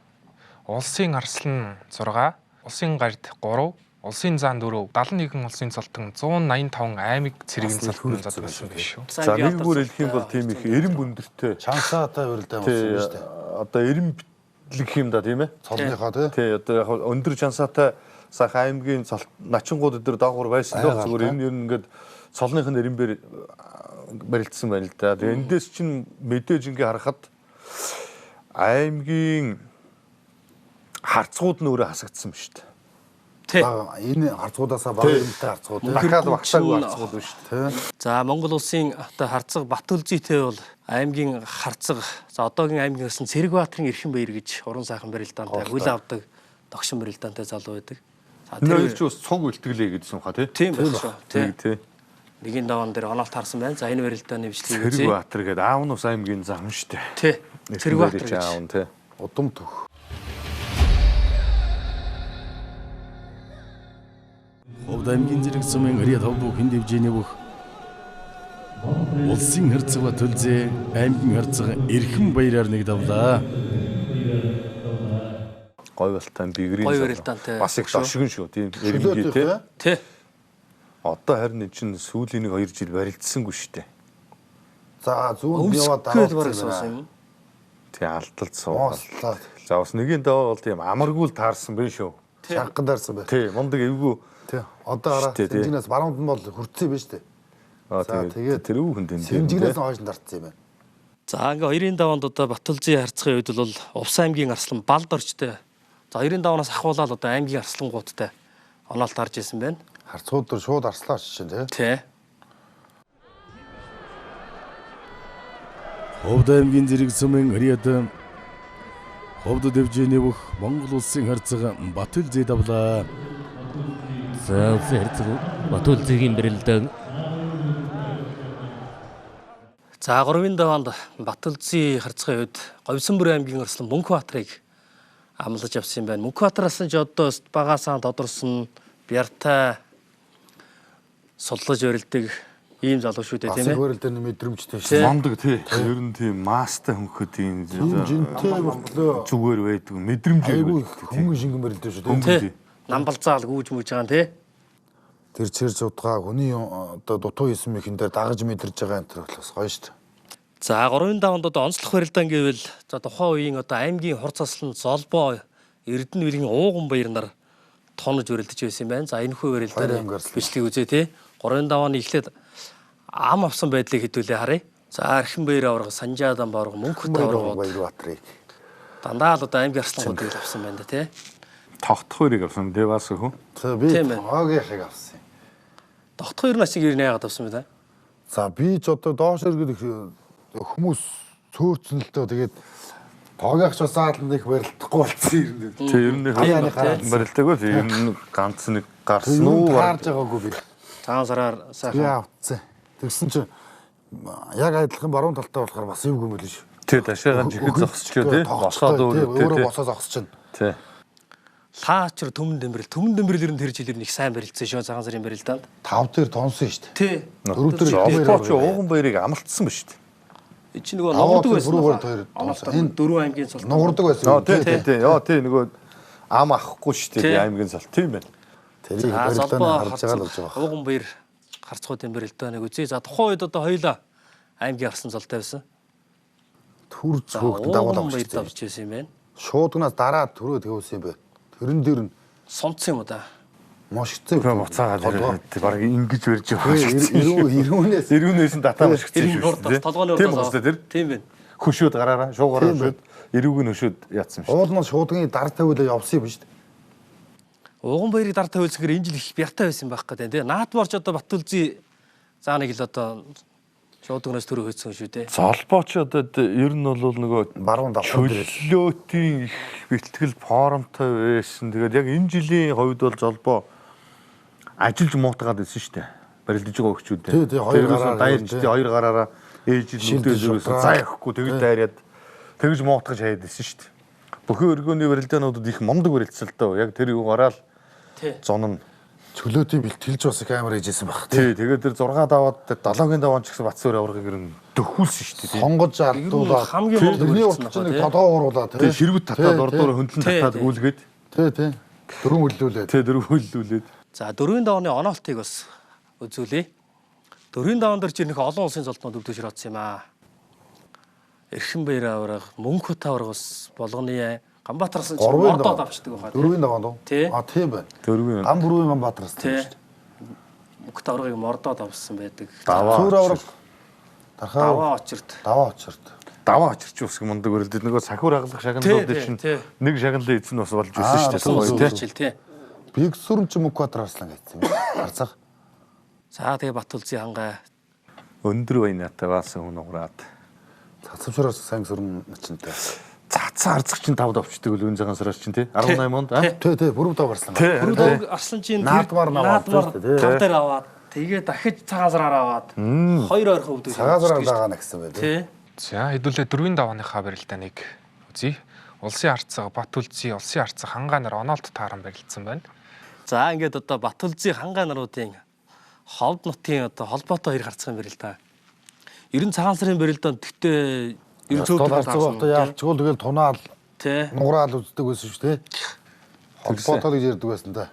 улсын арслан 6, улсын гард 3, улсын зан дөрөв 71 улсын цолтон 185 аймаг цэргийн цолтон задаг байсан биш үү? За нэг бүр хэлэх юм бол тийм их эрен бүндэртэй. Чансаатай урилдаан болсон юм шүү дээ. Одоо эрен битлэг юм да тийм ээ. Цолныхоо тий. Тий одоо яг өндөр чансаатай сайхан аймгийн начингууд өдөр доогуур байсан л зүгээр энэ ер нь ингээд цолных нь эренбэр барилдсан байна л да. Тэгээ эндээс чинь мэдээж ингээ харахад аймгийн харцгууд нь өөрөө хасагдсан ба шүү дээ. Тий. Энэ харцгуудаасаа баг юмтай харцгууд тий. Дахиад багтаагүй харцгууд ба шүү дээ. За Монгол улсын одоо харцаг Батүлзийтэй бол аймгийн харцаг за одоогийн аймгийн гэсэн Цэрэгбаатарын Эрхэн баяр гэж уран сайхан барилдаантай хөл авдаг догшин барилдаантай залуу байдаг. За Тэр ч бас цуг үлтгэлээ гэдсэн хаа тий. Тийм байх шүү. Тий. Нэгийн даван дээр оноолт харсан байна. За энэ барилдааны бичлэгийг үзье. Цэрэгбаатар гэдэг аав нь ус аймгийн зам шүү дээ. Тий. Цэрэгбаатар гэж. аав нь тий. удам төх. Ховд аймгийн зэрэг сумын 95 бүхэн дэвжээний бүх улсын харцаг Батүлзээ аймгийн харцаг Эрхэн баяраар нэг давлаа. Гой болтой бигрийн Гой барилдаантай. бас их дошгон шүү тийм эренбий тий. Тий. Одоо харин энэ чинь сүүлийн 1-2 жил барилдсангүй шүү дээ. За зүүн яваад Өвсгөл дараа бараг суусан юм. Тий алдалт суугаад. Оослаа. За бас нэгийн даваа бол тийм амаргүй л таарсан байх шүү. Шанхан даарсан бай. Тий мундаг эвгүй. Тий. Одоо хараа Сэмжигнээс баруунд нь бол хүрцээ биш дээ. Тэгээд тэр өвхөн тэн. Сэмжигнээс нь хойш дартсан юм байна. За ингээ 2-ын даваанд одоо Батүлзийн харцгийн үед бол Увс аймгийн арслан Балдорчтой. За 2-ын даваанаас ахуулаад одоо аймгийн арслангуудтай оноолт харж исэн байна. Харцгууд дээр шууд арслаа чинь тий. Тий. Ховд аймгийн зэрэг сумын 90-ад Ховд дэвжээний бүх Монгол улсын харцаг Батүлзээ давлаа. За улсын харцаг Батүлзээгийн барилдаан. За 3-ын даваанд Батүлзийн харцгийн үед Говьсонбөр аймгийн арслан Мөнхбаатарыг амлаж авсан юм байна. Мөнхбатараас нь ч одоо багаасаа тодорсон бяртай судлаж барилдаг ийм залуу шүү дээ тийм ээ. Асар барилдааны мэдрэмжтэй шүү. Мондөг тий. Ер нь тийм мастай хөнгөд ийм Жинтэй мөртлөө зүгээр байдаг мэдрэмж айгүй хөнгөн шингэн барилдаа шүү Тий. Намбалзаал гүүж мүж байгаа тий. Тэр чир судгаа хүний одоо дутуу хийсэн мэхэн дээр дагаж мэдэрж байгаа энэ төрөлөөс гоё шүү. За 3-ын даваанд одоо онцлог барилдаан гэвэл за тухайн үеийн одоо аймгийн хур заслан Золбоо Эрдэнэ билгийн ууган баяр нар тонож барилдаж байсан юм байна. За энэ хүү барилдааны бичлэгийг үзье тий. 3-ын давааны эхлээд ам авсан байдлыг хэдүүлээ харъя. За Эрхэн баяр авраг Санжаадан бавраг Мөнхбат авраг Баярбаатрыг дандаа л одоо аймгийн арслангуудыг авсан байна да тий. тогтох хоёрыг авсан дээ бас хүн. За би Тийм ээ. хоогийн шиг авсан. Тогтох 2 насыг ирнэ яагаад авсан бэ та? За би ч одоо доош иргэх хүмүүс цөөрцөн л дөө тэгээд тоогоогч бас аална их барилдахгүй болсон юм. Тэг ер нь барилдаг бол ер нь ганц нэг гарсан уу харж байгаагүй би. Цагаан сараар Би сайхан. авцсан. Тэгсэн чинь яг адилхан баруун талтай болохоор бас эвгүй юм л шүү. Тэг дашаагаа жихэд зогсчихё тий. Босоод өөрөө босоо зогсож чинь. тий. Лаачр төмөн дэмбэрэл ер нь тэр жилээр нэг сайн барилдсан шүү цагаан сарын барилдаанд. 5 дээр тонсон шүү дээ. Тий. Дөрөв дээр Олбооч ууган баярыг амлалтсан ба шүү дээ. Энэ чи нөгөө нуурдаг байсан. Энэ дөрвөн аймгийн цолт. нуурдаг байсан. Тий. Яа тий нөгөө ам авахгүй шүү дээ аймгийн цолт тийм байна. Тэрийг барилдааны харж байгаа л болж байгаа. Ууган баяр харцгуудын барилдааныг үзье. За тухайн үед одоо хоёулаа аймгийн арсан цолтой байсан. Түр цөөхт дагуул баяр авчихсан. давж байсан юм байна. Шуудгнаас дараа төрөө тэгүүлсэн юм бэ. Тэрэн дээр нь Сунцсан юм уу да? мошгцээ. Буцаагаад ирээд баг ингэж барьж байгаа. Ирүүнээс нь датаа мошгцээ Тэр хурдаас толгойн Тийм урдаас. байна тэр. Тийм байна. Хөшөөд гараараа шуугаараа хөшөөд эрүүг нь хөшөөд яатсан шүү. Уулмал шуудгын дар тавиулаа явсан юм шүү дээ. Ууган баярыг дар тавиулсгаар энэ жил их бяртай байсан байх гэдэг тийм. Наадмарч одоо Батүлзий заа нэг л одоо шуудгоноос төрөө хөөцсөн шүү дээ. Золбооч одоо ер нь бол нөгөө Баруун давхар дээр. чөлөөтийн их бэлтгэл форумтай байсан. Тэгээд яг энэ жилийн хувьд бол золбоо ажиллаж муутгаад байсан шүү дээ. Барилдаж байгаа хөгчүүдээ. Тий, хоёр гараараа дайрчдээ хоёр гараараа ээжид нүдээс заа явахгүй тэгж дайраад тэгж муутгаж хаяад байсан шүү дээ. Бүхэн өргөөний барилдаануудад их мундаг барилдсан л доо. Яг тэр юу гараал Тий. зон нь Чөлөөтийн бэлтгэлж бас их амар хийжсэн баг. тий тэгээд тэр 6 даваад 7-гийн даваан ч гэсэн Батцөөр аврагыг ер нь дөхүүлсэн шүү дээ. Сонгож алдуулаад хамгийн мундаг тэрний барилдсан урд чинь байна, толгоо уруулаад Тэгээ ширвэт татаад ордоор хөндлөн татаад гүйлгээд тий. Дөрөв хөллүүлээд. Тэ дөрөв хөллүүлээд. За 4-ийн давааны онолтыг бас үзүүлье. 4-ийн даваан дээр чинь их олон улсын золднууд өвдөж широтсон юм аа. Эрхэнбаяр авраг, Мөнх Бат авраг бас болгоны Ганбаатараас ч мордоод авчдаг байхаа. 4-ийн даваан дөө. Тий. Тийм байна. 4-ийн Ган бүрийн Ганбаатараас тийм шүү дээ. Мөнх Бат аврагыг мордоод авсан байдаг. Цөөр авраг. Даваа очирт. Даваа очирт. Даваа очирч ус мундаг өрөлдөд нөгөө сахиур хагалах шагналууд чинь нэг шагналын эзэн бас болж ирсэн шүү дээ. Тий. Биг сүрэмч Мөнх Баатар арслан гэсэн юм. Харцаг. За тэгээ Батулзын хангай өндөр байнатай баасан хүн уграад. Цацамшраас сайн сүрм начинтай. Цацсан арцаг чинь 5 давчдаг үл үнзахан сараас чинь тий 18 онд Тий, бүрв дав арслан. Бүрв дав арслан чинь наадмаар тав дээр аваад тэгээ дахиж цагаан сараар аваад 2 ойрхон өвдөж. Цагаан сараар дагаана гэсэн бай тий. За хэдүүлээ 4-ийн давааныхаа барилдааныг үзье. Улсын арцаг, Батулзын улсын арцаг хангай нар онолт тааран барилдсан байна. За ингээд одоо Батулзын хангай наруудын ховд нутгийн одоо холбоотой хоёр гарцхан барилдаа. Ер нь цагаан сарын барилдаанд тэгтээ ер нь цөөхөн таарсан. Яалчгүй тэгэл тунаал тий. Нуграал үздэг байсан шүү дээ. Холбоотой гэж ярьдаг байсан да.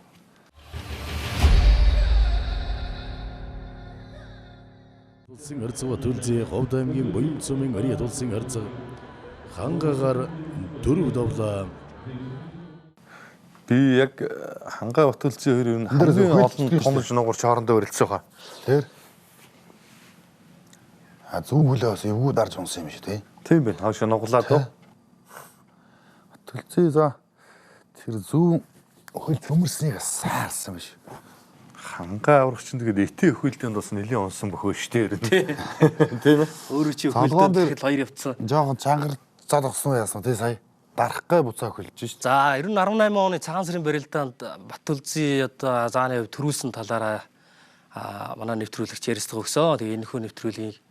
Улсын арцаг Батулзын Говьд аймгийн Буян цумын Ариад улсын арцаг хангаагаар 4 давлаа. Би яг хангай Батулзын хоёр ер нь хамгийн олон томж нугарч хоорондоо өрөлдсөн хаа. Тэр зөв хүлээ бас эвгүй дарж унсан юм шүү тий. Тийм байна. Хойш нуглаад дөө. Батулзын за тэр зөв хөл төмөрснийг саарсан биш. Хангай аврагч чинь тэгээд этэ өхөлтөнд бас нэлийн унсан бөхөө штэ. Тийм ээ. Өөрөө чи өхөлтөнд тэгэл хоёр явцсан. Жохон чангар залгсан яасан тий сая. Дарахгай буцаа хөлж ш. За 98 оны цагаан сарын барилдаанд Батулзын одоо зааны хувь төрүүлсэн талаараа манай нэвтрүүлэгч ярилцлага өгсөн. Тэгээ энэхүү нэвтрүүлгийг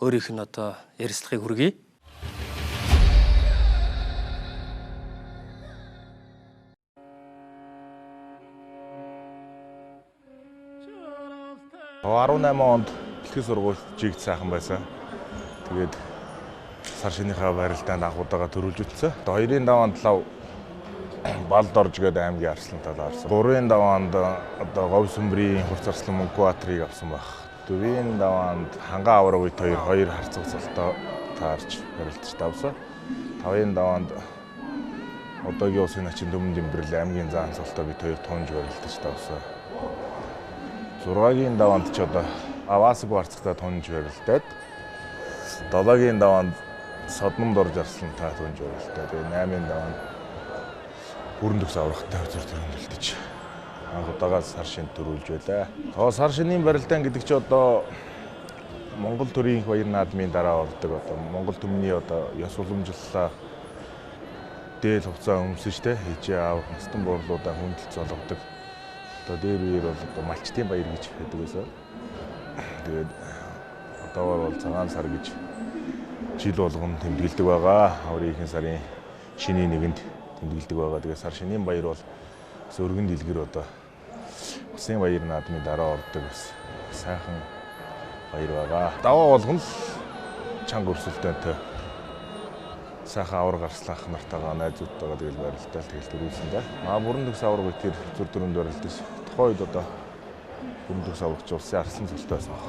өөрийнх нь одоо ярилцлагыг хүргэе. Оо 18 онд бэлтгэл сургуульд жигд сайхан байсан. Тэгээд сар шинийхээ барилдаанд анх удаага төрүүлж үтсэн. 2-ын даваанд лав балд орж гээд аймгийн арслан талаар авсан. 3-ын даваанд одоо Говь сүмбрийн хурц арслан Мөнх Баатрыг авсан баг. 4-ийн даваанд хангай авраг үед хоёр харцаг цолтой таарч барилдаж тавсан. 5-ын даваанд одоогийн улсын начин Дөмөн Дэмбэрэл аймгийн заан цолтой бид хоёр тунж барилдаж тавсан. 6-гийн даваанд ч одоо Аваасаг барцагтаа тунж барилдаад 7-гийн даваанд Содмонд орж арслан та тунж барилдаад 8-ийн даваанд Бүрэн төгс аврагтай үзэр төрөлдөж анх удаага сар шинэ төрүүлж байлаа. Тэгээ сар шинийн барилдаан гэдэг чи одоо Монгол төрийн баяр наадмын дараа ордог одоо Монгол төмний одоо ёс уламжлалаа дээл хувцас өмсөн штэ хийжээ аав настан буурлуудаа хүндэлж болгодог. Одоо дээр үеэр бол одоо малчтын баяр гэж хэлдэг байсан. Тэгээд одоогор бол цагаан сар гэж жил болгон тэмдэглэдэг байгаа. Өөрийнхөө сарын шинийн нэгэнд тэмдэглэдэг байгаа. Тэгээд сар шинийн баяр бол өргөн дэлгэр одоо Усын баяр наадмын дараа ордог бас сайхан баяр байгаа. Даваа болгон л чанга өрсөлдөөнтэй сайхан авраг арслах нартайгаа найзуудтайгаа тэгэл барилдаал тэгэл төрүүлсэн да. Бүрэн төгс авраг үед тэр зүр дөрөнд барилдаж тухайн үед одоо бүрэн төгс аврагч улсын арслан цолтой байсан баг.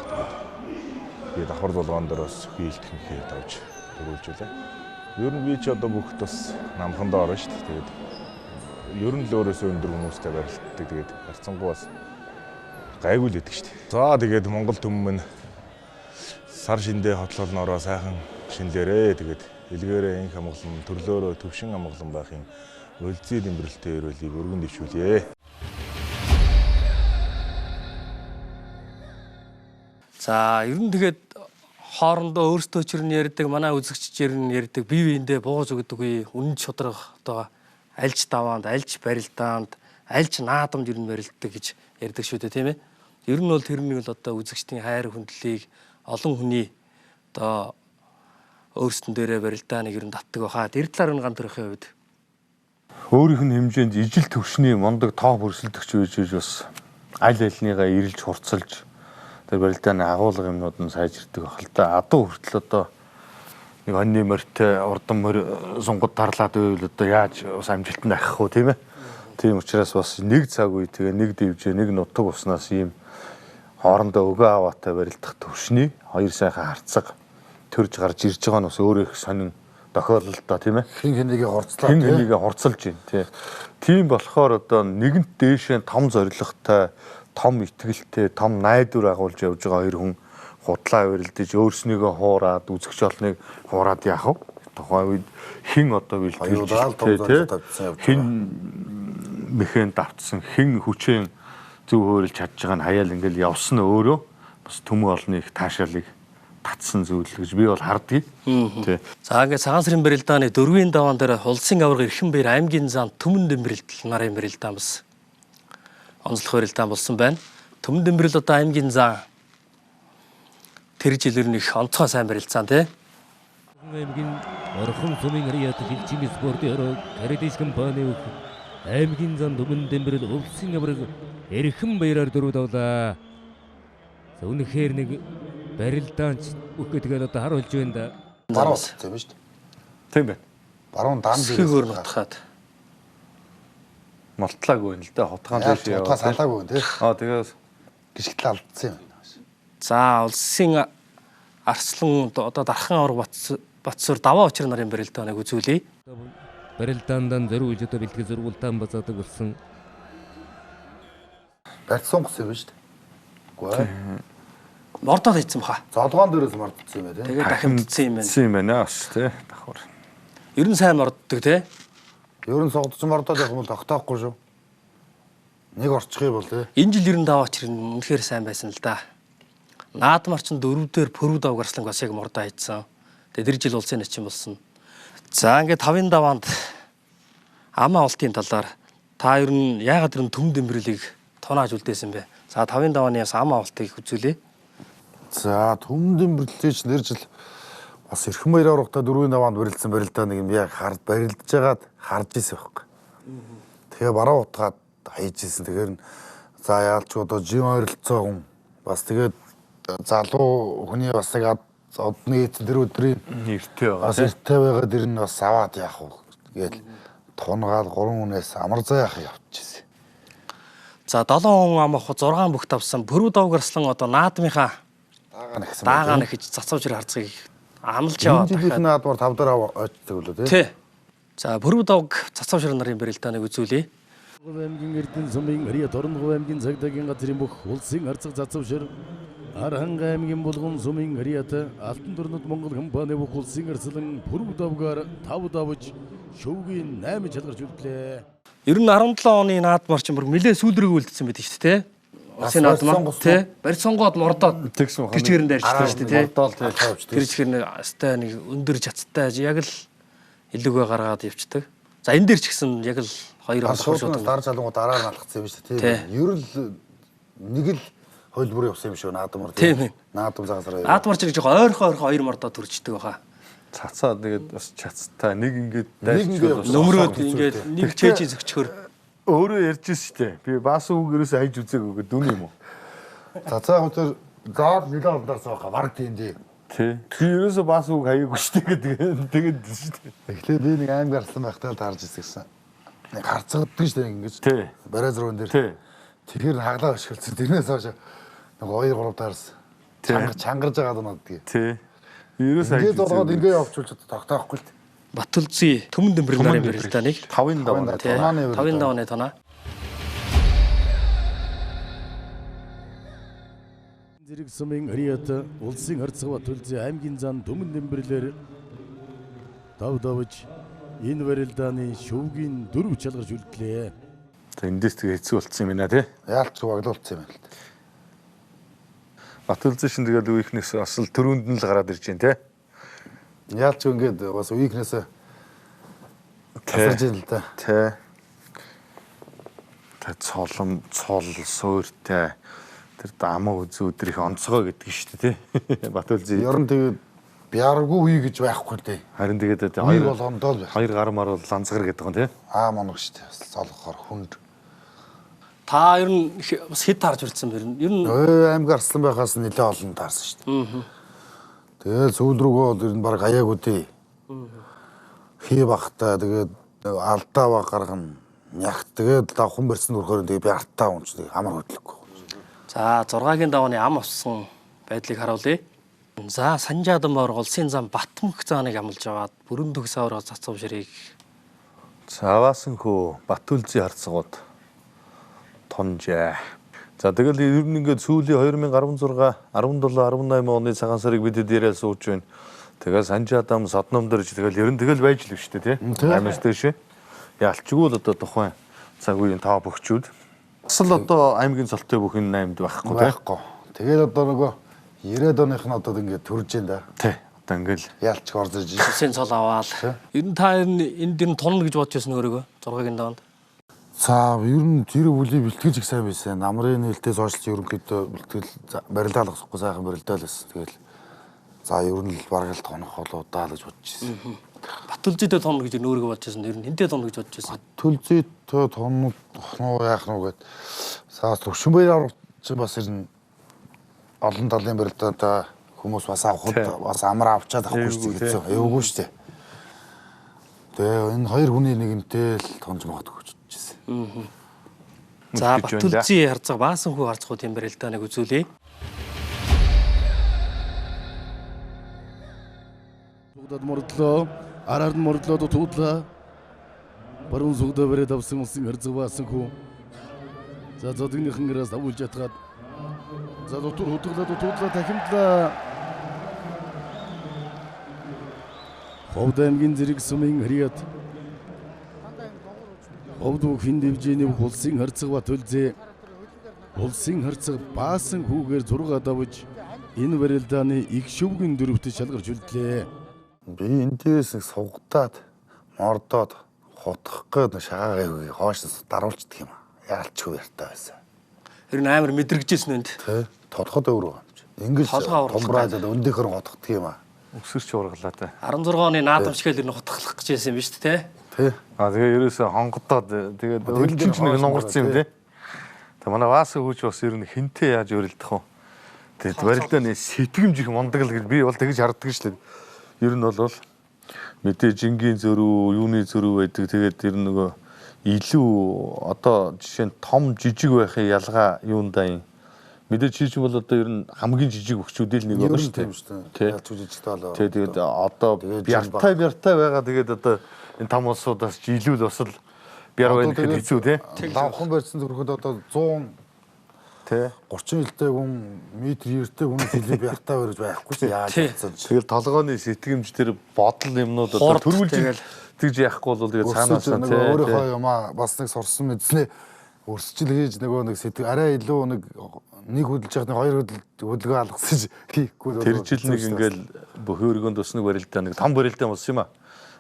Тэгээд давхар зулгаан дээр бас биелтгэнхээ тавьж төрүүлж байлаа. Ер нь би ч одоо бүгд бас намхандаа орно шүү дээ. Тэгээд ер нь л өөрөөсөө өндөр хүмүүстэй барилддаг. Тэгээд харцангуй бас гайгүй л байдаг шүү дээ. За тэгээд Монгол төмөн сар шиндээ хотлолноороо сайхан шинлээрээ тэгээд илгээрээ инх амгалан төрлөөрөө төвшин амгалан байхын өлзий дэмбэрэлтэй өрөөлийг өргөн дэвшүүлье. За ер нь тэгээд хоорондоо өөрсдөө ч ирнэ ярьдаг, манай үзэгччээр нь ярьдаг, бие биендээ бууж өгдөг үе, үнэн чодрох одоо альж даваанд, альж барилдаанд, альж наадамд ер нь барилддаг гэж ярьдаг шүү дээ, тийм ээ. Ер нь бол тэрнийг л одоо үзэгчдийн хайр хүндлэлийг олон хүний одоо өөрсдөн дээрээ барилдааныг ер нь татдаг баха. Тэр талаар нь ганц төрхийн хувьд өөрийнх нь хэмжээнд ижил төвшний мундаг топ өрсөлдөгч байж бас аль альныгаа ирэлж хурцлж тэр барилдааны агуулга юмнууд нь сайжирдаг байх л да. Адуу хүртэл одоо нэг онны морьтой урдан морь сунгад тарлаад байвал одоо яаж бас амжилтанд ахих вэ, тийм ээ? Тийм учраас бас нэг цаг үе тэгээ нэг дивжээ нэг нутаг уснаас ийм хоорондоо өгөө аваатай барилдах төвшний хоёр сайхан харцаг төрж гарч ирж байгаа нь бас өөрөө их сонин тохиолдолтой тийм ээ. Хин хэнийг хурцлаа. Хин хэнийг хурцлж байна тий. Тийм болохоор одоо нэгэнт дээшээ том зоригтой, том итгэлтэй, том найдвар агуулж явж байгаа хоёр хүн худлаа барилдаж өөрснийгөө хуураад үзэгч олныг хуураад яах вэ? Тухайн үед хин одоо бэлтгэлж хин мэхэн давтсан хин хүчээр зөв хөөрөлж чадж байгаа нь хаяал ингээл явсан нь өөрөө бас төмөн олны их таашаалыг татсан зүйл гэж би бол хардгийг. Тий. За ингээд цагаан сарын барилдааны 4-ийн даваан дээр Улсын аварга Эрхэнбаер аймгийн зам Төмөн Дэмбэрэлт нарын барилдаан бас онцлог барилдаан болсон байна. Төмөн Дэмбэрэл одоо аймгийн зам тэр жилээр нэг онцгой сайн барилдсан тий. аймгийн Орхон сумын Ариат хилчим спортын каратиш компани аймгийн зам Төмөн Дэмбэрэл Улсын аварга Эрхэнбаераар дөрөв давлаа. За үнэхээр нэг барилдаанч үхгээ тэгээд одоо харуулж байна да. Баруун тийм шүү дээ. Тийм байна. Баруун дан Схийгээр нутгаад молтлаагүй юм л да. Хотгоон дэш яваа. Хотгоо салаагүй тий. Тэгээд гიშгтэл алдсан юм байна. за улсын арслан одоо дархан аварга Батсуур даваа очир нарын барилдааныг үзүүлье. Барилдаандан зориулж одоо бэлтгэл сургуультан базаадаг болсон. Барьсан гус юм шүү дээ. Үгүй ээ. Мордоод хийцэн баха. Зодгоон дээрээс мордсон юм байна тий. Тэгээд дахимдсан юм байна. юм байна бас тий. Давхар. Ер нь сайн морддог тий. Ер нь согдсон мордоод явах юм бол тогтоохгүй шүү. Нэг орчих юм бол тий. Энэ жил 95 очир нь үнэхээр сайн байсан л да. Наадмар чин 4-дөр пөрүү дав гарслан бас яг мордоо хийцэн. Тэгээд тэр жил улсын начин болсон. За ингээд 5-ын даваанд амаа олтын талаар та ер нь яагаад тэр Төмөн Дэмбэрэлийг тонааж үлдээсэн бэ? За 5-ын давааны яс амаа олтыг үзүүлье. За Төмөн Дэмбэрэлч нэр жил бас Эрхэнбаер аврагтаа 4-ийн даваанд барилдсан барилдааныг юм яг барилдаж байгаад харж ирсэн байхгүй. Тэгээ бараа утгаад хайж ирсэн. Тэгэхээр за яалч одоо жин ойролцоо хүн бас тэгээд залуу хүний бас тэгээд одны тэр өдрийн нэртэй байгаа. бас эрттэй байгаа дэр нь бас аваад яах вэ гээл тунгаал 3 хүнээс амар зай яах явчихсан. За 7 хүн ам авах 6 бүхт авсан пөрүү дав гарслан одоо наадмынхаа даагаа нэхэж цацуужир харцгийг амлж яваа. Жилийн наадмаар 5 дараа очдог лөө тий. За пөрүү давг цацуужир нарын барилдааныг үзүүлье. аймгийн Эрдэнэ сумын Ариат Орногов аймгийн цагдаагийн газрын бүх улсын арцаг цацавшир Аранга аймгийн Булган сумын Ариат Алтан дөрнөд Монгол компани бүх улсын арслан пөрөв давгаар 5 давж шөвгийн 8 чалгарч үлдлээ. Ер нь 17 оны наадмар чинь бүр нэлээд сүүлрэг үлдсэн байдаг шүү дээ тий. Улсын наадмар тий. Барьцонгоод мордоод тэгсэн тэр чигэрэн дайрчдаг шүү дээ тий. Мордоол тий. Тэр чигэр астай нэг өндөр чацтай яг л илүүгээ гаргаад явцдаг. За энэ дээр ч гэсэн яг л хоёр шууд дараа залангууд дараар нь алхацсан юм шүү дээ тий. Ер нь нэг л хөлбөр явсан юм шүү наадмар тий. Наадам загасараа. Наадмар чинь жоохон ойрхон хоёр мордоо төрчдөг баха. Цацаа тэгээд бас чацтай нэг ингээд дайрч нөмрөөд ингээд нэг чэйж зөгчхөр өөрөө ярьж шүү дээ. Би баас үгээрээс айж үзээгүй дүн юм уу? Цацаа хотор заад нэлээд олдоос байгаа баг тийм дээ. Тий. Би ерөөсөө баас үг хаяг шүү дээ. Тэгээд шүү дээ. Тэгэхээр би нэг аим гарсан байхтаа л таарж ирсэн. Нэг харцагддаг шүү дээ ингэж. Тий. Барай зурган дээр. Тий. Тэгэхээр хаглаа ашигласан. Тэрнээс хойш нэг 2 3 таарсан. Чангарж байгаа дунаддаг. Тий. Ерөөсөө ингээд зургаад ингээд явуулчих тогтоохгүй л. Батулзын Төмөн Дэмбэрэл нарын барилдааныг 5-ын даваа. 5-ын давааны тоноо. Зэрэг сумын Ариат улсын арцаг Батулзын аймгийн зам Төмөн Дэмбэрлэр 5 давж энэ барилдааны шөвгийн 4 чалгарч үлдлээ. Эндээс тэгээ хэцүү болцсон юм байна тий. Яалч баглуулсан юм байна л. Батулзын шин тэгээд үеийнхнээс бас л төрөнд нь л гараад ирж байна тий. Яалч ингээд бас үеийнхнээс тасарж ийн л да. Тий. Тэ цолом цол суурьтай тэр дамаа үзүү өдрийнх онцгой гэдэг шүү дээ тий. Батулзын ер нь тэгээд биаргүй үе гэж байхгүй дээ. Харин тэгээд хоёр болгондоо л байх. Хоёр гар мар бол ланцгар гэдэг юм тий. Моног шүү дээ. Цолгохоор хүнд. Та ер нь бас хэд таарж үлдсэн бэ? Ер нь аймаг арслан байхаас нэлээд олон таарсан шүү дээ. Тэгээд сүүл рүүгөө бол ер нь баг аяаг үдээ. Хий бахтай тэгээд алдаа баг гаргана. Яг тэгээд давхан барьсан өрхөөр тэгээд би артаа унч амар хөдлөхгүй. За 6-гийн давааны ам авсан байдлыг харуулъя. За Санжаадан Боврог улсын зам Батмөнх зааныг амлаж аваад бүрэн төгс авраг цацав ширийг. Цааваасан хөө Батүлзийн харцгууд тонжээ. За тэгэл ер нь ингээд сүүлийн 2016, 17, 18 оны цагаан сарыг бид дээрээ сууж байна. Тэгээ Санжаадам Содном дэрж тэгэл ер нь тэгэл байж л шүү дээ тий. Амаас дэше. Ялчгүй л одоо тухайн цаг үеийн тав бөхчүүд. Бас л одоо аймгийн цолтой бүх энэ 8-д байхгүй тий. Байхгүй. Тэгээд одоо нөгөө 90-ад оных нь одоо ингээд төрж जैन да. Тий. Одоо ингээд Ялч орж ирж. Улсын цол аваад. Ер нь та энэ дэр нь тонно гэж бодож байсан өөрийгөө 6-гийн даваанд. За ер нь тэр бүлий бэлтгэж их сайн байсан. Намрын нээлтээс хойш ерөнхийдөө бэлтгэл барилдаал авахгүй сайхан барилдаал байсан. Тэгэл за ер нь л бараг л тонох болоо даа л гэж бодож байсан. Батүлзийдээ тонно гэж өөрийгөө бодож байсан. Ер нь хинтээ тонно гэж бодож байсан. Төлзийдээ тонно яах нь гээд саас төвшин баяр авч бас ер нь олон талын барилдаантай хүмүүс бас авахд бас амар авчаад авахгүй шүү дээ гэсэн. Эвгүй шүү дээ. Тэгээ энэ хоёр хүний нэгэнтэй л тонж магадгүй гэж бодож байсан. За Батүлзийн харцаг баасан хүү харцгуудын барилдааныг үзүүлье. Зүгдад мордлоо, араар нь мордлоод туудлаа. Баруун зүгдээ бариад авсан улсын харцаг баасан хүү. За зодгийнхын гэрээс авуулж ятгаад за дотор хөдөглөөд туудлаа дахимдлаа. Ховд аймгийн зэрэг сумын хриад Ховд бүхэн дивжээний улсын харцаг Батүлзээ улсын харцаг баасан хүүгээр зураг давж энэ барилдааны их шүвгэн дөрөвт шалгарч үлдлээ. Би эндээс нэг сугадаад мордоод хотох гээд шаагааг хоош даруулчихдаг юм. Яалчгүй яртай байсан. Ер нь амар мэдрэгжсэн үнд. Тэ толгойд өөр юм. Ингиж томбраалаад өндөхөр готгдөг юм аа. өксөрч ургалаа та. 16 оны наадамшгэл ер нь хутгалах гэж байсан юм биш үү те? Тий. Тэгээ ерөөсө хонгодоод тэгээд өлчин ч нэг нугарсан юм тий. Тэг манай Вааса хүүч бас ер нь хинтээ яаж өрөлдөх вэ? Тэгээд барилдааны сэтгэмж их мундаг л гэж би бол тэгж харддаг шүү дээ. Ер нь бол мэдээ жингийн зөрүү, юуны зөрүү байдаг. Тэгээд ер нь нөгөө илүү одоо жишээ нь том жижиг байхын ялгаа юундаа юм. Мэдээ чи бол одоо ер нь хамгийн жижиг өгчүүдэл нэг байна шүү дээ. Яаж жижигтэй болоо. Тэгээд одоо бяртай байгаа. Тэгээд одоо энэ том улсуудаас ч илүү л бас л бяр байна гэхэд хэцүү тий. Лавхан барьсан зүрхэд одоо 100 тий 30 хилтэй хүн метр ертэй хүн хэлээ бяртай барьж байхгүй ч яаж хэлсэн. Тэгэл толгойн сэтгэмж тэр бодол юмнууд одоо төрүүлж тэгж яахгүй бол тэгээд цаанаас нь тий. Өөрийнхөө юмаа бас нэг сурсан мэдснэ өрсчил хийж нөгөө нэг сэтгэл арай илүү нэг хөдөлж яхад хоёр хөдөлгөө алгасаж хийхгүй. Тэр жил нэг ингээл бөхөөргөнд бас нэг барилдаа нэг том барилдаа болсон юм аа.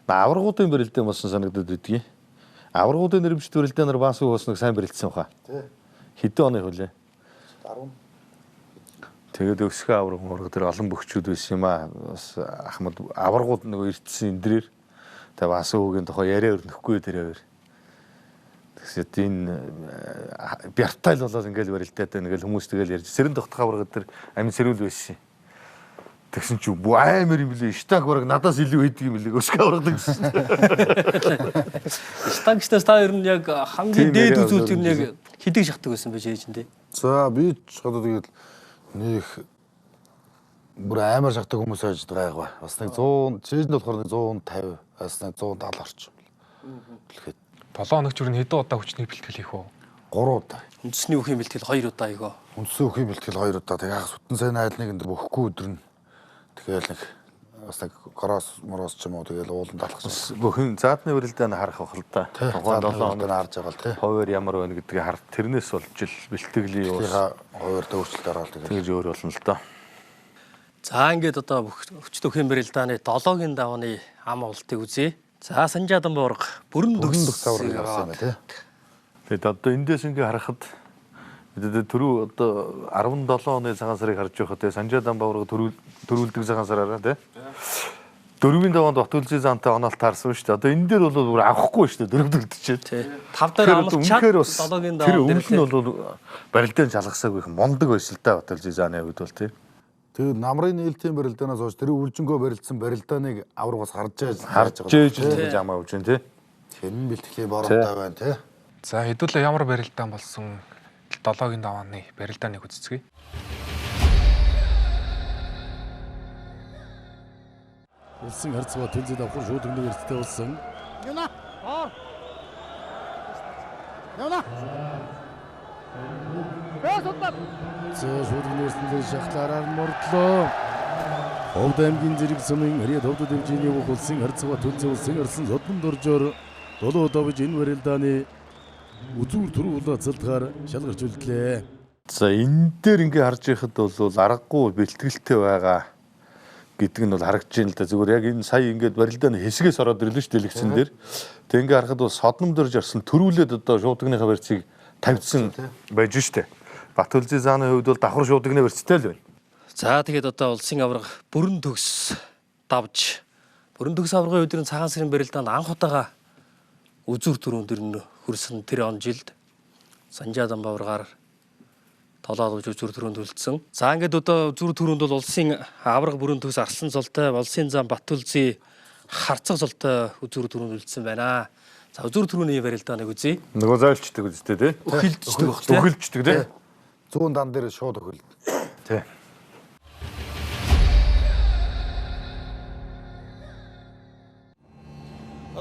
Аваргуудын барилдаа болсон санагдаад байдгийг. Аваргуудын нэрмжт барилдаа нар бас нэг сайн барилдсан хаа. Тий. Хэдэн оны хөлөө? 10. Тэгээд өсгөө аварга мөрөг тэр олон бөхчүүд байсан юм аа. Бас Ахмад аваргууд нэг ирдсэн эндрээр тэгээ бас өөгийн тухай яриа өрнөхгүй тэр хоёр. Тэгсэд энэ бяртайл болоод ингээл барилдаад ингээл хүмүүс тэгэл ярьж сэрэн тогтох аварга тэр амин сэрүүл байсан. Тэгсэн чи амар юм лээ. Штаг бараг надаас илүү идэг юм лээ. Өсгөө аваргадаг гэсэн. Штагчнаас та ер нь яг хамгийн дээд үзүүлэлт ер нь яг хэдийг шахдаг байсан байж ээж энэ. За би ч одоо тэгэл нэг бүр амар шахдаг хүмүүс байж байгаа. Бас нэг 100 чийжэнд болохоор нэг 150 бас нэг 170 орчим. Бэлгээд 7 хоногч юу хэдэн удаа хүчний бэлтгэл хийх вэ? 3 удаа. Үндэсний үхийн бэлтгэл 2 удаа ийгөө. Үндсэн үхийн бэлтгэл 2 удаа. Тэгээ яг сүтэн сайн айлныг энэ бөхгүй өдөр нь тэгэл нэг бас нэг гороос мороос ч юм уу тэгэл уулан талхсан. Бүхэн заадны барилдааны харах бах л да. Тухайн 7 хоногт харж байгаа л тий. Хуваар ямар байна гэдгийг харах. Тэрнээс болж л бэлтгэлийн уус хуваар өөрчлөлт ороод тэгж өөр болно л доо. За ингээд одоо өвчт үхийн барилдааны 7-гийн давааны ам уултыг үзье. За Санжаадан Боврог бүрэн төгс авраг явсан юм тий. Тэгээд одоо эндээс ингээ харахад бид түрүү одоо 17 оны цагаан сарыг харж байхад тэгээ Санжаадан Боврог төрүүлдэг цагаан сараараа тий. 4-ийн даваанд Батүлзийн заантай оноолт таарсан шүү дээ. Одоо энэ дээр бол бүр авахгүй шүү дээ. Дөрөвдөгдөж тий. 5 дээр амлчаад 7-гийн даваанд тэр өмнө нь бол барилдаан жалгасаагүй их мундаг байсан л да Батүлзийн зааны хувьд бол тий. Тэгээд намрын нээлтийн барилдаанаас хойш тэр үржингөө барилдсан барилдааныг аврагаас харж байгаа гэж амаа өгч байна тий. Хэн бэлтгэлийн боронтой байна тий. За хэдүүлээ ямар барилдаан болсон 7-гийн давааны барилдааныг үзцгээе. Улсын харьцаа тэнцээ давхар шууд өгнө эрттэй болсон. Явна. Шууд өгнө эрттэй шахлаараар мордлоо. Ховд аймгийн зэрэг сумын Мариат ховд дэмжээний бүх улсын харьцаа тэнцээ улсын арсан содон доржоор долоо давж энэ барилдааны үзүүр төрүүлээ цэлтгаар шалгарч үлдлээ. За энэ дээр ингээ харж байхад бол аргагүй бэлтгэлтэй байгаа гэдэг нь бол харагдаж байна л да. Зүгээр яг энэ сая ингээд барилдааны хэсгээс ороод ирлээ шүү дээ лэгцэн дээр. Тэг ингээ харахад бол содном дөрж арсан төрүүлээд одоо шуудгийнхаа барьцыг тавьдсан байж штэ. Батүлзий зааны хувьд бол давхар шуудгны барьцтай л байна. За тэгээд одоо улсын аварга бүрэн төгс давж бүрэн төгс аваргын өдрийн цагаан сарын барилдаанд анх удаага үзүүр төрөнд ирнэ хүрсэн тэр он жилд Санжаадан баваргаар толоод үзүүр төрөнд үлдсэн. За ингээд одоо үзүүр төрөнд бол улсын аварга бүрэн төгс арслан золтой, улсын зам Батүлзий харцаг золтой үзүүр төрөнд үлдсэн байна. За үзүүр төрөний барилдааныг үзье. Нөгөө зайлчдаг үстэй тий. Өхөлждөг баг тий. Өхөлждөг тий. Зүүн дан дээр шууд өхөл. Тий.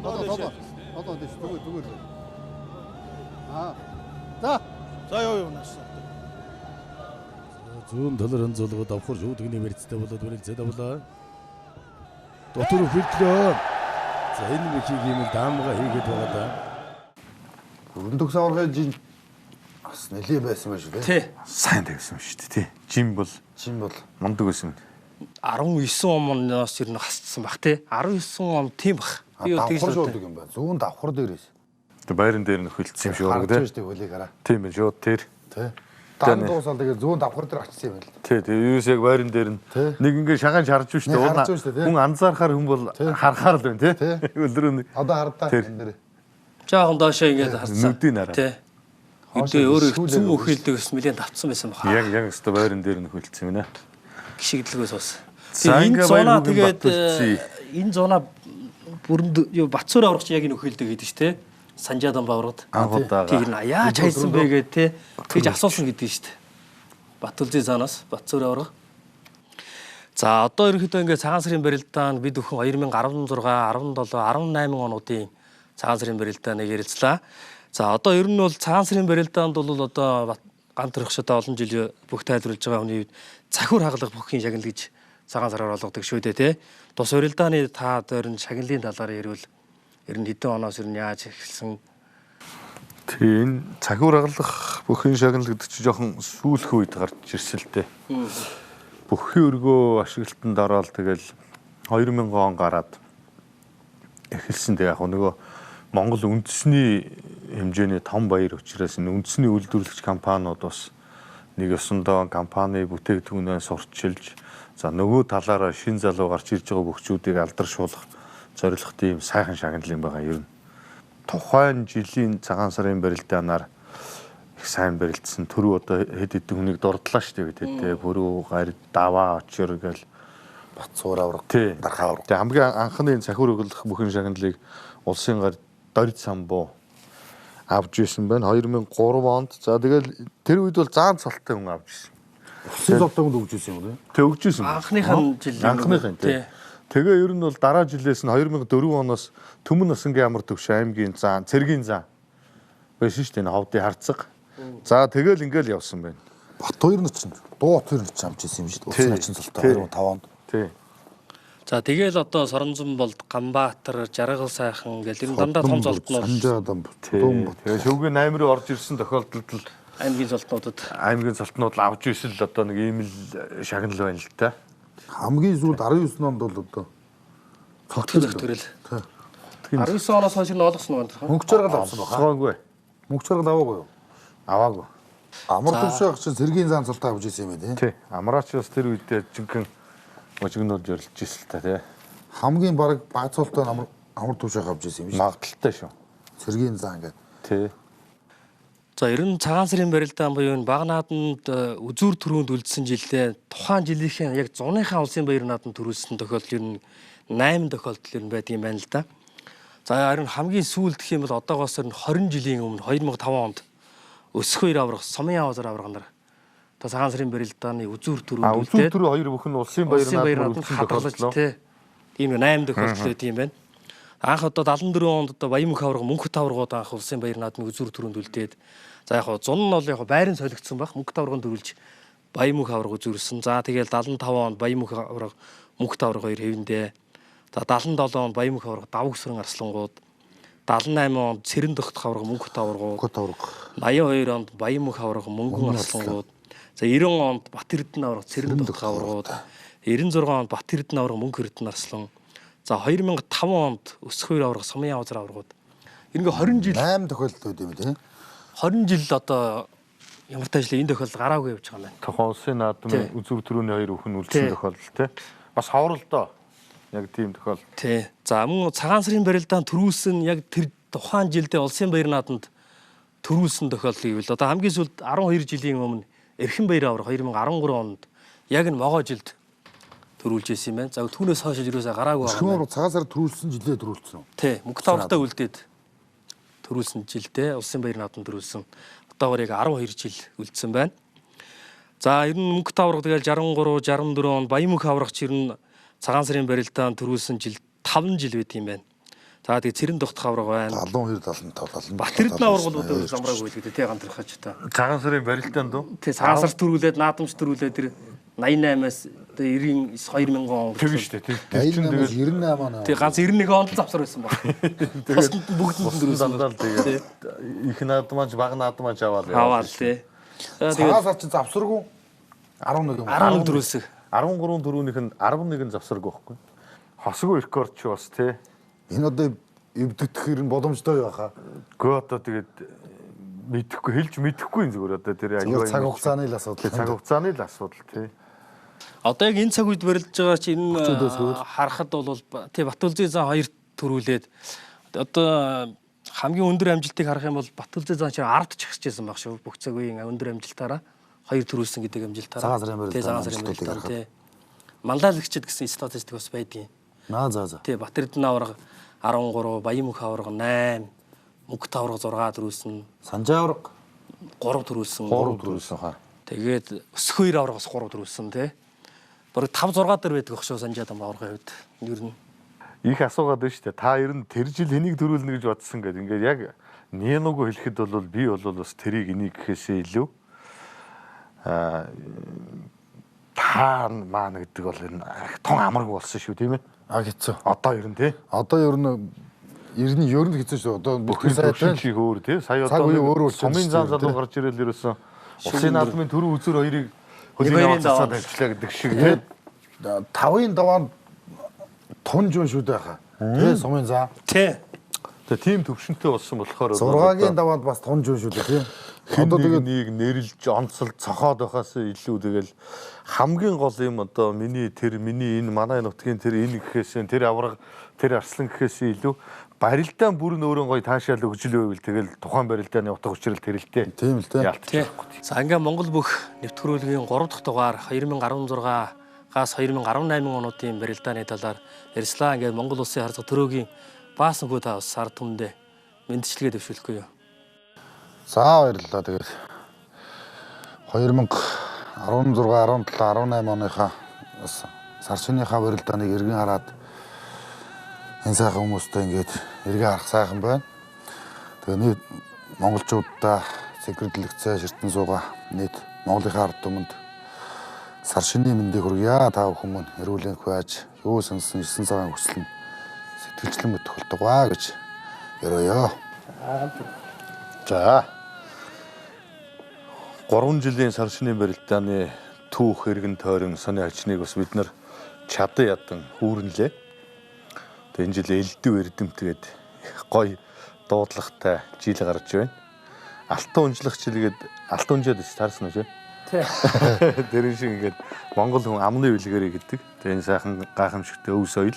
Одоо дэс зүгээр. За. За юу наас. Зүүн талаар золгоо давхар шууд өгнө барьцтай болоод барилцаа давлаа. Дотор хөдлөө. За энэ мөчийг юм даамга хийгээд байгаа да. Бүрэн төгс аваргын жин бас нэлээ байсан байх шүү дээ. Тий. Сайн тавьсан шүү дээ тий. Жим бол мундаг байсан. 19 оноос ер нь хасцсан баг тий. 19 он тийм баг. Би давхар шууд юм байна. Зүүн давхар дээрээс. Тэг байран дээр нь хөлдсөн юм шиг байна тий. Харж штэ хөлийг хараа. Тийм ээ шууд тэр. Тий. Дан дуусал тэгээд зүүн давхар дээр очсон юм байл. Тий. Тэгээ юус яг байран дээр нь нэг ингээ шагаан шарж шүү дээ. Хүн анзаархаар хүн бол харахаар л байна тий. Өдрөө нэг. Одоо хардаа энэ дээр. Жаахан доошоо ингээд харцсан. Нүдийн хараа. Тий. Өдөө өөрөө хэцүү өхөлдөг ус нэлээд тавцсан байсан баха. Яг өстө байран дээр нь хөлдсөн юм нэ. Гişигдлгээс ус. Энэ зуна тэгээд энэ зуна бүрэн Батцуур аврагч яг энэ өхөлдөг гэдэг шүү дээ. Санжаадан баврагд. Тэр нь яаж хайсан бэ гэдэг те. Тэгж асуусан гэдэг нь шүү дээ. Батүлзий заанаас Батцуур авраг. За одоо ерөнхийдөө ингээд цагаан сарын барилдаанд бид өхөн 2016, 17, 18 онуудын цагаан сарын барилдааныг ярилцлаа. За одоо ер нь бол цагаан сарын барилдаанд бол одоо ганц төрөгчдөө олон жил бүх тайлбарлаж байгаа хүний цахиур хагалга бүхний шагнал гэж цагаан сараар болгодог шүү дээ те. Тус барилдааны та дээр нь шагналын талаар ярил ер нь хэдэн оноос ер нь яаж эхэлсэн. Тийм цахиур хагалах бүхний шагнал гэдэг чинь жоохон сүүлх үед гарч ирсэн л дээ. Бүхний өргөө ашиглалтанд ороод тэгэл 2000 он гараад эхэлсэн дээ. Яг нөгөө Монгол үндэсний хэмжээний том баяр учраас энэ үндэсний үйлдвэрлэгч компаниуд бас нэг ёсондоо компани бүтээгдэхүүнээ сурчилж за нөгөө талаараа шин залуу гарч ирж байгаа бөхчүүдийг алдаршуулах зорилготой юм сайхан шагнал юм байгаа юм. Тухайн жилийн цагаан сарын барилдаанаар их сайн барилдсан төрөө одоо хэд хэдэн хүнийг дурдлаа шүү дээ гэдэг. Бүрүү гарь даваа очир гэл Батцуур авраг дархаа авраг. Тэгээ хамгийн анхны цахиур өглөх бүхэн шагналыг улсын гарь Дорд самбуу авч ирсэн байна 2003 онд. За тэгэл тэр үед бол заан цолтой хүн авч ирсэн. Улсын золтойгонд өгч ирсэн юм уу? Тэг өгч ирсэн. Анхныхан жил. Анхныхан тий. Тэгээ ер нь бол дараа жилээс нь 2004 оноос Төмөн Насангийн амар төвш аймгийн зан, цэргийн зан байсан шүү дээ энэ ховдын харцаг. За тэгэл ингээл явсан байна. Батуйр нь ч дуут хоёр нь ч амж ирсэн юм шүү дээ. Улсын ачин золтой 2005 онд. Тий. За тэгэл одоо Соронзон болд Ганбаатар, Жаргал сайхан гэл энэ дандаа том золтнууд Санжаадан тэгээ шөвгийн 8 руу орж ирсэн тохиолдолд аймгийн золтнууд л авч ирсэн л одоо нэг ийм л шагнал байна л та. Хамгийн сүүлд 19 онд бол одоо тогтворол. 19 оноос хойш нь олгосон юм байна. Мөнгө чаргал авсан баха. Аваагүй. Мөнгө чаргал аваагүй юу? Аваагүй. Амар төвшөөх чинь цэргийн зан цолтой авч ирсэн юм байна тий. Амраач бас тэр үедээ жинхэнэ мужигнууд зорилж ирсэн л та тий. Хамгийн баг цолтой амар төвшөөх авч ирсэн юм шиг. Магадaltaй шүү. Цэргийн зан гэдэг. Тий. За ер нь цагаан сарын барилдаан буюу энэ баг нааданд үзүүр төрөнд үлдсэн жилдээ тухайн жилийнхэн яг 100-ийнхаа улсын баяр нааданд төрүүлсэн тохиолдол ер нь 8 тохиолдол ер нь байдаг юм байна л да. За харин хамгийн сүүлд гэх юм бол одоогоос 20 жилийн өмнө 2005 онд өсгөр аврах Сумын Авазар авраг нар одоо цагаан сарын барилдааны үзүүр төрөнд үзүүр төрөө хоёр бүхэн улсын баяр наадмаар хадгалж тий. Тийм 8 тохиолдол тийм байна. Анх одоо 74 онд одоо Баян-Мөнх авраг Мөнхөд аврагууд анх улсын баяр наадмын үзүүр төрөнд үлдээд за яг зун нь бол яг байрын солигдсон баг Мөнхөд аврагын төрүүлж Баян-Мөнх авраг үзүүрсэн. За тэгэл 75 онд Баян-Мөнх авраг Мөнхөд авраг хоёр хэвэндээ. За 77 онд Баян-Мөнх авраг Давг Сүрэн Арслангууд. 78 онд Цэрэн Дохтох авраг Мөнхөд аврагууд. 82 онд Баян-Мөнх авраг Мөнгөн Арслангууд. За 90 онд Бат Эрдэнэ авраг Цэрэн Дохтох аврагууд. 96 онд Бат Эрдэнэ авраг Мөнх Эрдэнэ Арслан. За 2005 онд Өсгөр авраг Сумын Авазар аврагууд. Ингээ 20 жил 8 тохиолдол юм тийм. 20 жил одоо ямар таажлаа энэ тохиолдол гараагүй явж байгаа юм байна. Тухайн улсын наадмын үзүүр төрөний хоёр бүхэн үлдсэн тохиолдол тий. Бас ховор л доо. Яг тийм тохиолдол. Тий. За мөн цагаан сарын барилдаанд төрүүлсэн яг тэр тухайн жилдээ улсын баяр наадамд төрүүлсэн тохиолдлыг бол одоо хамгийн сүүлд 12 жилийн өмнө Эрхэм баяр авраг 2013 онд яг энэ могоо жилд төрүүлж ирсэн юм байна. За түүнээс хойш юусаа гараагүй байгаа. Эрхэм авраг цагаан сар төрүүлсэн жилдээ төрүүлсэн үү? Тий. Мөнхөд аврагтаа үлдээд төрүүлсэн жилдээ улсын баяр наадамд төрүүлсэн. Одоогоор яг 12 жил үлдсэн байна. За ер нь Мөнхөд авраг тэгэл 63, 64 он Баян-Мөнх аврагч ер нь цагаан сарын барилдаанд төрүүлсэн жил 5 жил байт юм байна. За тэгээ Цэрэн Дохтох авраг байна. 72, 75, Бат Эрдэнэ аврагууд замраагүй л гэдэг тий гантрахаж та. Цагаан сарын барилдаанд уу? Тий цагаан сар төрүүлээд наадамч төрүүлээд тэр 88-аас одоо 99 2000 он тэгэн штэ тий. 88-аас 98 оноо. Тий ганц 91 онд завсар байсан баг. Бусдад бүгдэнд төрүүлсэн дандаа л тэгээд их наадмаач баг наадмаач аваад яваа тий. Цагаан сар чинь завсаргүй 11 11 төрүүлсэн. 13 төрүүнийх нь 11 завсаргүй байхгүй. Хосгүй рекорд ч бас тий. Энэ одоо эвдэгдэх хэрэг боломжтой байхаа. Гөө одоо тэгээд мэдэхгүй хэлж мэдэхгүй юм зүгээр одоо тэр аюу цаг хугацааны л асуудал. Цаг хугацааны л асуудал тий. Одоо яг энэ цаг үед барилдж байгаа чи энэ харахад бол тий Батүлзий зан 2 төрүүлээд одоо хамгийн өндөр амжилтыг харах юм бол Батүлзий зан чи 10-д чагсажсэн баг шүү. Бүх цаг үеийн өндөр амжилтаараа 2 төрүүлсэн гэдэг амжилтаараа. Тий цагаан сарын барилдаа тий. Манлайлагчд гэсэн статистик бас байдгийн. За. Тий Бат Эрдэнэ авраг 13, Баян-Мөнх авраг 8, Мөнхөд авраг 6 төрүүлсэн. Санжаа авраг 3 төрүүлсэн. 3 төрүүлсэн хаа. Тэгээд Өсгөр аврагаас 3 төрүүлсэн тий. Бараг 5 6 дээр байдаг ах шүү Санжаа дам аврагын хувьд. Ер нь их асуугаад байна шүү дээ. Та ер нь тэр жил хэнийг төрүүлнэ гэж бодсон гэдэг. Ингээд яг нeenuг хэлэхэд бол би бол бас тэрийг энийг гэхээсээ илүү та маань гэдэг бол энэ тун амаргүй болсон шүү тийм ээ. Хэцүү. Одоо ер нь тий. Одоо ер нь хэцүү шүү. Одоо бүхэн сайтай шиг өөр тий. Сая одоо сумын зам залуу гарч ирэл ерөөсөн улсын наадмын төрөө үзүр хоёрыг хөлийн аваад ажиллаа гэдэг шиг тий. 5-ын даваанд тунж юм шүү дээ хаа. Тий сумын зам. Тий. Тэгээ тийм төвшөнтэй болсон болохоор 6-гийн даваанд бас тунж юм шүү дээ тий. Одоо тэгээд нэг нэрлж онцол цохоод байхаас илүү тэгэл хамгийн гол юм одоо миний энэ манай нутгийн тэр энэ гэхээс тэр авраг тэр арслан гэхээс илүү барилдаан бүр нь өөрөө гоё таашаал өгжил байвал тэгэл тухайн барилдааны утга учир л тэрэлтэй. Тийм л тий. За ингээ Монгол бүх нэвтрүүлгийн 3 дахь дугаар 2016-аас 2018 онуудын барилдааны талаар ярьслаа. Ингээ Монгол улсын харцаг төрөөгийн баасанхүү та бас ард түмэндээ мэндчилгээ дэвшүүлэхгүй юу. За баярлалаа. Тэгээд 2016, 17, 18 оныхаа бас сар шинийхаа барилдааныг эргэн хараад энэ сайхан хүмүүстэй ингээд эргэн харах сайхан байна. Тэгээд нийт монголчуудаа сэкрэтлэгцээ ширтэн суугаа нийт Монголынхаа ард түмэнд сар шинийн мэндийг хүргье. Та бүхэн мөн эрүүл энх байж юу сонсон 9 цагаан хүсэл нь сэтгэлчлэн мэдэх болтугай гэж ярөөё. За 3 жилийн сар шинийн барилдааны түүх эргэн тойрон сони хачныг бас бид нар чадан ядан хүүрнэлээ. Тэгээ энэ жил элдв эрдэмтэд гоё дуудлагатай жил гарч байна. Алтан унжлах жилгээд алтан унжаад таарсан уу? Тий. Тэрэн шиг ингээд Монгол хүн амны үлгэрээ гэдэг. Тэгээ энэ сайхан гайхамшигтай өв соёл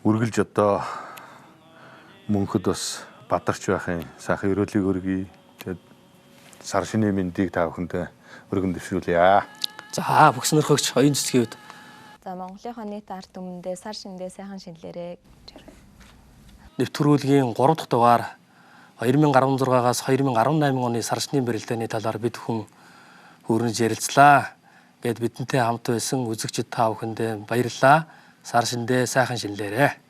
үргэлж одоо мөнхөд бас бадарч байхын сайхан өрөөлийг өргөе. Тэгээд сар шинийн мэндийг та бүхэнд өргөн дэвшүүлье. За бүх сонирхогч оюун цэцгийн үед. За Монголынхоо нийт ард түмэндээ сар шиндээ сайхан шинэлэрээ гэж. нэвтрүүлгийн 3 дахь дугаар 2016-аас 2018 оны сар шний барилдааны талаар бид хүн хүрнэж ярилцлаа. Гэт бидэнтэй хамт байсан үзэгчид та бүхэндээ баярлалаа. Сар шиндээ сайхан шинлээрэ.